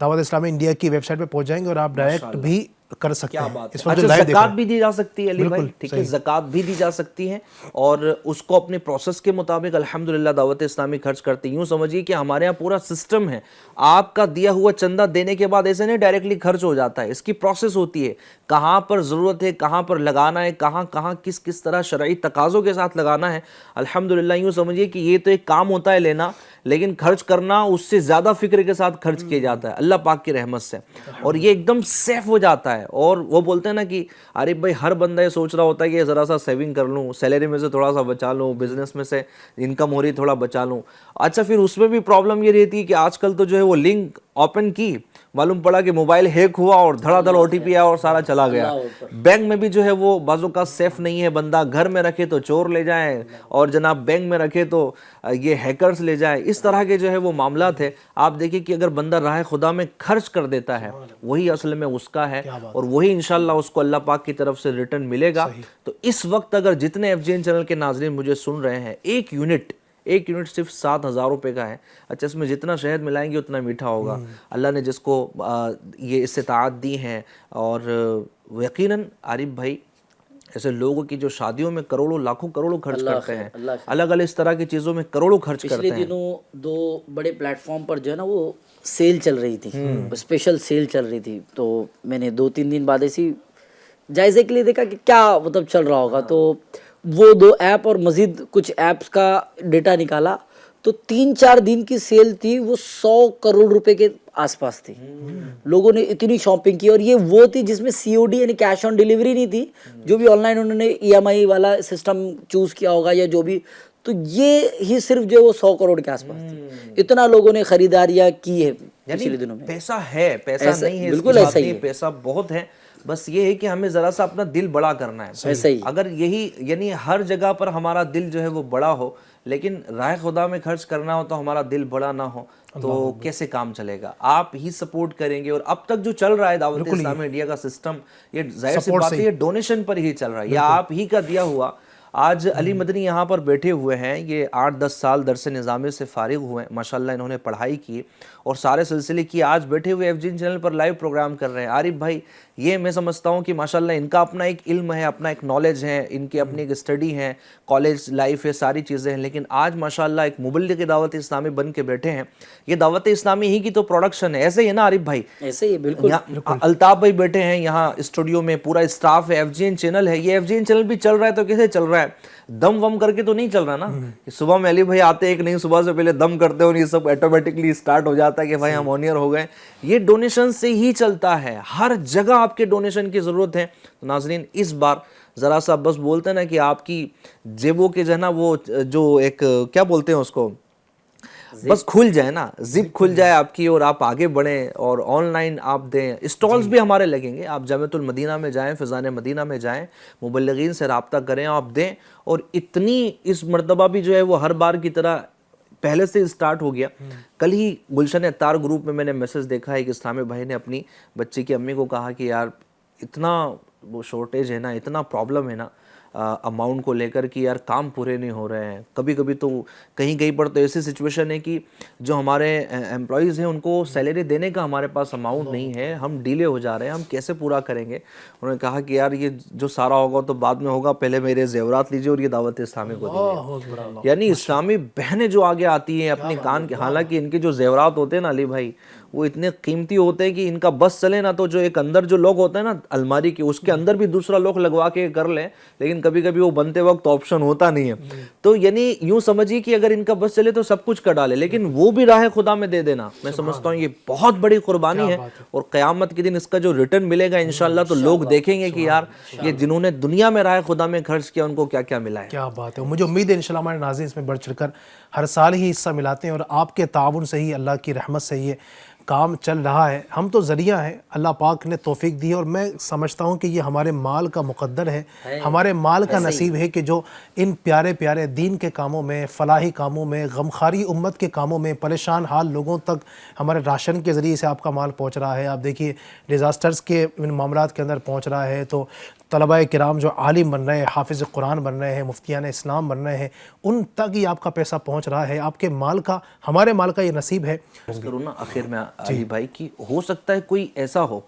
دعوت اسلامی انڈیا کی ویب سائٹ پہ پہنچ جائیں گے, اور آپ ڈائریکٹ بھی کر سکتے ہیں. اس وقت
زکوٰۃ بھی دی جا سکتی ہے علی بھائی, ٹھیک ہے, زکوٰۃ بھی دی جا سکتی ہے, اور اس کو اپنے پروسیس کے مطابق الحمدللہ دعوت اسلامی خرچ کرتی. یوں سمجھیے کہ ہمارے یہاں پورا سسٹم ہے. آپ کا دیا ہوا چندہ دینے کے بعد ایسے نہیں ڈائریکٹلی خرچ ہو جاتا ہے, اس کی پروسیس ہوتی ہے, کہاں پر ضرورت ہے, کہاں پر لگانا ہے, کہاں کس طرح شرعی تقاضوں کے ساتھ لگانا ہے. الحمدللہ یوں سمجھیے کہ یہ تو ایک کام ہوتا ہے لینا, لیکن خرچ کرنا اس سے زیادہ فکر کے ساتھ خرچ کیا جاتا ہے اللہ پاک کی رحمت سے, اور یہ ایک دم سیف ہو جاتا ہے. اور وہ بولتے ہیں نا کہ عارف بھائی ہر بندہ یہ سوچ رہا ہوتا ہے کہ ذرا سا سیونگ کر لوں, سیلری میں سے تھوڑا سا بچا لوں, بزنس میں سے انکم ہو رہی تھوڑا بچا لوں. اچھا پھر اس میں بھی پرابلم یہ رہتی ہے کہ آج کل تو جو ہے وہ لنک اوپن کی, معلوم پڑا کہ موبائل ہیک ہوا اور دھڑا دھڑ OTP آیا اور سارا چلا گیا. بینک میں بھی جو ہے وہ بعضوں کا سیف نہیں ہے, بندہ گھر میں رکھے تو چور لے جائیں, اور جناب بینک میں رکھے تو یہ ہیکرز لے جائیں. اس طرح کے جو ہے وہ معاملات ہیں. آپ دیکھیں کہ اگر بندہ راہ خدا میں خرچ کر دیتا ہے, وہی اصل میں اس کا ہے, اور وہی انشاءاللہ اس کو اللہ پاک کی طرف سے ریٹرن ملے گا. تو اس وقت اگر جتنے FGN چینل کے ناظرین مجھے سن رہے ہیں, ایک یونٹ صرف 7,000 روپے کا ہے. اچھا اس میں جتنا شہد ملائیں گے اتنا میٹھا ہوگا. اللہ نے جس کو یہ استطاعت دی ہیں, اور یقیناً عارف بھائی ایسے لوگوں کی جو شادیوں میں کروڑوں لاکھوں کروڑوں خرچ کرتے ہیں, الگ الگ اس طرح کی چیزوں میں کروڑوں خرچ کرتے ہیں.
پچھلے دنوں 2 بڑے پلیٹ فارم پر جو ہے نا وہ سیل چل رہی تھی, اسپیشل سیل چل رہی تھی, تو میں نے 2-3 دن بعد ایسی جائزے کے لیے دیکھا کہ کیا مطلب چل رہا ہوگا, تو وہ 2 ایپ اور مزید کچھ ایپس کا ڈیٹا نکالا تو 3-4 دن کی سیل تھی, وہ 100 کروڑ روپے کے آس پاس تھی. لوگوں نے اتنی شاپنگ کی, اور یہ وہ تھی جس میں COD یعنی کیش آن ڈیلیوری نہیں تھی, جو بھی آن لائن انہوں نے EMI والا سسٹم چوز کیا ہوگا یا جو بھی, تو یہ ہی صرف جو وہ 100 کروڑ کے آس پاس تھی. اتنا لوگوں نے خریداریاں کی ہے پچھلے دنوں میں.
پیسہ ہے, پیسہ نہیں ہے,
بالکل ایسا ہی ہے,
پیسہ بہت ہے, بس یہ ہے کہ ہمیں ذرا سا اپنا دل بڑا کرنا ہے.
ایسا ہی
اگر یہی یعنی ہر جگہ پر ہمارا دل جو ہے وہ بڑا ہو, لیکن راہ خدا میں خرچ کرنا ہو تو ہمارا دل بڑا نہ ہو, تو کیسے کام چلے گا؟ آپ ہی سپورٹ کریں گے. اور اب تک جو چل رہا ہے دعوت اسلامی انڈیا کا سسٹم, یہ ظاہر سی بات ہے یہ ڈونیشن پر ہی چل رہا ہے, یہ آپ ہی کا دیا ہوا. آج علی مدنی یہاں پر بیٹھے ہوئے ہیں, یہ 8-10 سال درس نظامی سے فارغ ہوئے ہیں, ماشاءاللہ انہوں نے پڑھائی کی اور سارے سلسلے کی, آج بیٹھے ہوئے FGN چینل پر لائیو پروگرام کر رہے ہیں. عارف بھائی, یہ میں سمجھتا ہوں کہ ماشاءاللہ ان کا اپنا ایک علم ہے, اپنا ایک نالج ہے, ان کی اپنی ایک اسٹڈی ہے, کالج لائف ہے, ساری چیزیں ہیں, لیکن آج ماشاءاللہ ایک مبلغ دعوت اسلامی بن کے بیٹھے ہیں. یہ دعوت اسلامی ہی کی تو پروڈکشن ہے, ایسے ہی ہے نا عارف بھائی؟
ایسے ہی بالکل.
الطاف بھائی بیٹھے ہیں یہاں اسٹوڈیو میں, پورا اسٹاف ہے, FGN چینل ہے. یہ FGN چینل بھی چل رہا ہے تو کیسے چل رہا ہے؟ دم وم کر کے تو نہیں چل رہا نا, کہ صبح میں علی بھائی آتے ہیں کہ نہیں, صبح سے پہلے دم کرتے اور یہ سب آٹومیٹکلی سٹارٹ ہو جاتا ہے کہ بھائی ہم آنیئر ہو گئے. یہ ڈونیشن سے ہی چلتا ہے, ہر جگہ آپ کے ڈونیشن کی ضرورت ہے. تو ناظرین, اس بار ذرا سا بس بولتے ہیں نا کہ آپ کی جیبوں کے جو ہے نا وہ جو ایک کیا بولتے ہیں اس کو, بس کھل جائے نا, زپ کھل جائے آپ کی, اور آپ آگے بڑھیں اور آن لائن آپ دیں. اسٹالز بھی ہمارے لگیں گے, آپ جامعۃ المدینہ میں جائیں, فیضان مدینہ میں جائیں, مبلغین سے رابطہ کریں, آپ دیں. اور اتنی اس مرتبہ بھی جو ہے وہ ہر بار کی طرح پہلے سے اسٹارٹ ہو گیا. کل ہی گلشن اتار گروپ میں نے میسج دیکھا ہے کہ اسلامی بھائی نے اپنی بچی کی امی کو کہا کہ یار اتنا وہ شارٹیج ہے نا, اتنا پرابلم ہے نا اماؤنٹ کو لے کر کہ یار کام پورے نہیں ہو رہے ہیں. کبھی کبھی تو کہیں کہیں پر تو ایسی سچویشن ہے کہ جو ہمارے امپلائیز ہیں ان کو سیلری دینے کا ہمارے پاس اماؤنٹ نہیں ہے, ہم ڈیلے ہو جا رہے ہیں, ہم کیسے پورا کریں گے. انہوں نے کہا کہ یار یہ جو سارا ہوگا تو بعد میں ہوگا, پہلے میرے زیورات لیجیے اور یہ دعوت اسلامی کو دیجیے. یعنی اسلامی بہنیں جو آگے آتی ہیں اپنے کان کے, حالانکہ ان کے جو زیورات ہوتے ہیں نا علی بھائی, وہ اتنے قیمتی ہوتے ہیں کہ ان کا بس چلے نا تو جو ایک اندر جو لوگ ہوتا ہے نا الماری کے, اس کے اندر بھی دوسرا لوگ لگوا کے کر لیں, لیکن کبھی کبھی وہ بنتے وقت آپشن ہوتا نہیں ہے. تو یعنی یوں سمجھیے کہ اگر ان کا بس چلے تو سب کچھ کر ڈالے, لیکن وہ بھی راہ خدا میں دے دینا, میں سمجھتا ہوں یہ بہت بڑی قربانی ہے. اور قیامت کے دن اس کا جو ریٹرن ملے گا انشاءاللہ, تو لوگ دیکھیں گے کہ یار یہ جنہوں نے دنیا میں راہ خدا میں خرچ کیا ان کو کیا کیا ملا ہے.
کیا بات ہے. مجھے امید ہے انشاءاللہ ہمارے ناظرین اس میں بڑھ چڑھ کر ہر سال ہی حصہ ملاتے ہیں, اور آپ کے تعاون سے ہی, اللہ کی رحمت سے یہ کام چل رہا ہے. ہم تو ذریعہ ہیں, اللہ پاک نے توفیق دی ہے, اور میں سمجھتا ہوں کہ یہ ہمارے مال کا مقدر ہے, ہمارے مال کا نصیب ہے کہ جو ان پیارے پیارے دین کے کاموں میں, فلاحی کاموں میں, غمخواری امت کے کاموں میں, پریشان حال لوگوں تک ہمارے راشن کے ذریعے سے آپ کا مال پہنچ رہا ہے. آپ دیکھیے ڈیزاسٹرز کے معاملات کے اندر پہنچ رہا ہے, تو طلباء کرام جو عالم بن رہے ہیں, حافظ قرآن بن رہے ہیں, مفتیان اسلام بن رہے ہیں, ان تک ہی آپ کا پیسہ پہنچ رہا ہے. آپ کے مال کا, ہمارے مال کا یہ نصیب ہے.
کروں نا آخر میں علی بھائی کی, ہو سکتا ہے کوئی ایسا ہو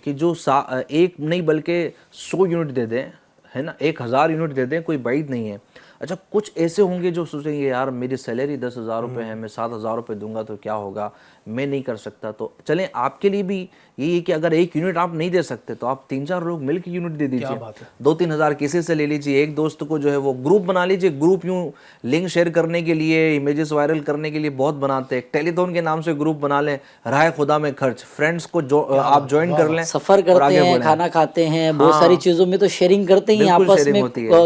کہ جو ایک نہیں بلکہ 100 یونٹ دے دیں, ہے نا, 1000 یونٹ دے دیں, کوئی بعید نہیں ہے. اچھا کچھ ایسے ہوں گے جو سوچیں گے یار میری سیلری 10,000 روپے ہے, میں 7,000 روپے دوں گا تو کیا ہوگا, میں نہیں کر سکتا. تو چلیں آپ کے لیے بھی یہی ہے کہ اگر 1 یونٹ آپ نہیں دے سکتے تو آپ 3-4 لوگ مل کے یونٹ دے دیجئے, 2-3 ہزار کسی سے لے لیجئے. ایک دوست کو جو ہے وہ گروپ بنا لیجئے. گروپ یوں لنک شیئر کرنے کے لیے, امیجز وائرل کرنے کے لیے بہت بناتے ہیں. ٹیلی تھون کے نام سے گروپ بنا لیں, راہ خدا میں خرچ, فرینڈس کو جو آپ جوائن کر لیں,
سفر کرتے ہیں, کھانا کھاتے ہیں, بہت ساری چیزوں میں تو شیئرنگ کرتے ہیں, آپس میں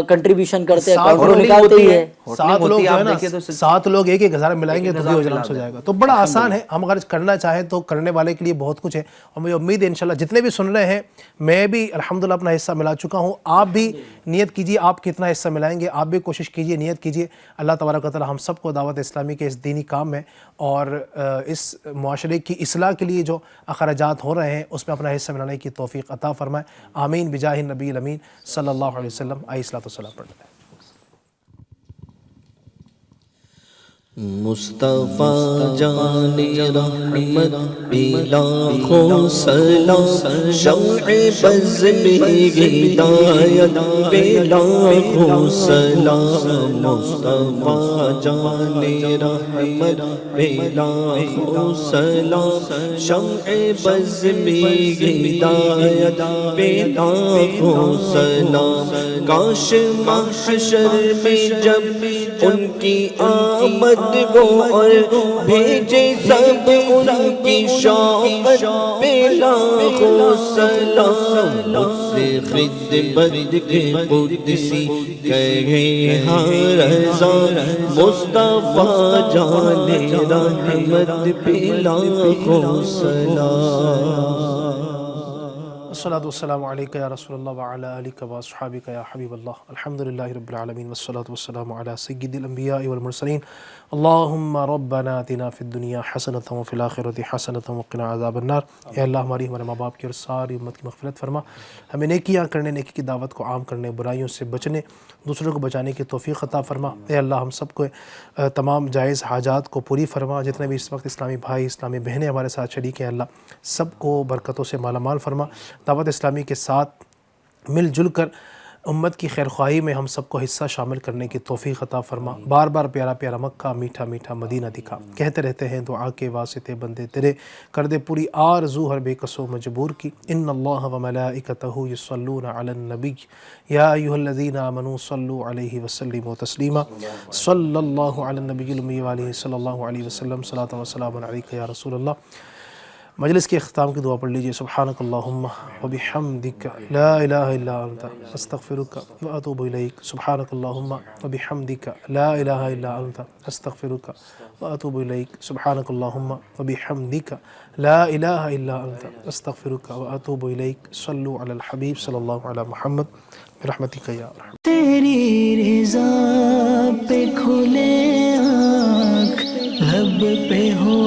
کنٹریبیوشن کرتے ہیں, نکالتے ہیں.
7 لوگ جو ہے نا, 7 لوگ 1,000 ملائیں گے تو بھی اجرام سے ہو جائے گا. تو بڑا آسان ہے, ہم اگر کرنا چاہیں تو کرنے والے کے لیے بہت کچھ ہے. اور مجھے امید ہے انشاءاللہ جتنے بھی سن رہے ہیں, میں بھی الحمدللہ اپنا حصہ ملا چکا ہوں. آپ بھی نیت کیجئے آپ کتنا حصہ ملائیں گے, آپ بھی کوشش کیجئے, نیت کیجئے. اللہ تبارک و تعالی ہم سب کو دعوت اسلامی کے اس دینی کام میں اور اس معاشرے کی اصلاح کے لیے جو اخراجات ہو رہے ہیں اس میں اپنا حصہ ملانے کی توفیق عطا فرمائے. آمین بجاہ النبی الامین صلی اللہ علیہ وسلم. آئیے الصلوۃ والسلام پڑھتے ہیں.
مصطفیٰ جان رحمت پہ لاکھوں سلام، شمع بز میں ہدایت پہ لاکھوں سلام، مصطفیٰ جان رحمت پہ لاکھوں سلام، شمع بز میں ہدایت پہ لاکھوں سلام، کاش محشر میں جب ان کی آمد ہو اور بھیجے سب ان کی شوقت پہ لاکھوں سلام، مجھ سے خدمت کے قدسی کہے ہاں رضا، مصطفیٰ جان رحمت پہ لاکھوں سلام۔
الصلاۃ والسلام علیک یا رسول اللہ وعلی آلک و اصحابک یا حبیب اللہ، الحمدللہ رب العالمین والصلاۃ والسلام علی سید الانبیاء والمرسلین، اللہم ربنا آتنا فی الدنیا حسنۃ وفی الآخرۃ حسنۃ وقنا عذاب النار۔ اے اللہ ہماری ہمارے ماں باپ کی اور ساری امت کی مغفرت فرما، ہمیں نیکیاں کرنے، نیکی کی دعوت کو عام کرنے، برائیوں سے بچنے، دوسروں کو بچانے کی توفیق عطا فرما۔ اے اللہ ہم سب کو تمام جائز حاجات کو پوری فرما، جتنے بھی اس وقت اسلامی بھائی اسلامی بہنیں ہمارے ساتھ شریک ہیں اللہ سب کو برکتوں سے مالا مال فرما، دعوت اسلامی کے ساتھ مل جل کر امت کی خیر خواہی میں ہم سب کو حصہ شامل کرنے کی توفیق عطا فرما، بار بار پیارا پیارا مکہ، میٹھا میٹھا مدینہ دکھا، کہتے رہتے ہیں دعا کے واسطے بندے تیرے، کر دے پوری آرزو ہر بے کسو مجبور کی، ان اللہ و ملائکتہ یصلون علی النبی یا ایھا الذین آمنوا صلوا علیہ وسلموا تسلیما، صلی اللہ علی النبی الامی وآلہ صلی اللہ علیہ وسلم، صلاۃ و سلام علیک یا رسول اللہ۔ مجلس کے اختتام کی دعا پڑھ لیجئے، سبحانک اللہم وبحمدک لا الہ الا انت استغفرک واتوب الیک، سبحانک اللہم وبحمدک لا الہ الا انت استغفرک واتوب الیک، سبحانک اللہم وبحمدک لا الہ الا انت استغفرک واتوب الیک، صلو علی الحبیب صلی اللہ علی محمد برحمتک یا ارحم۔
تیری رضا پہ کھلے آنکھ، لب پہ ہو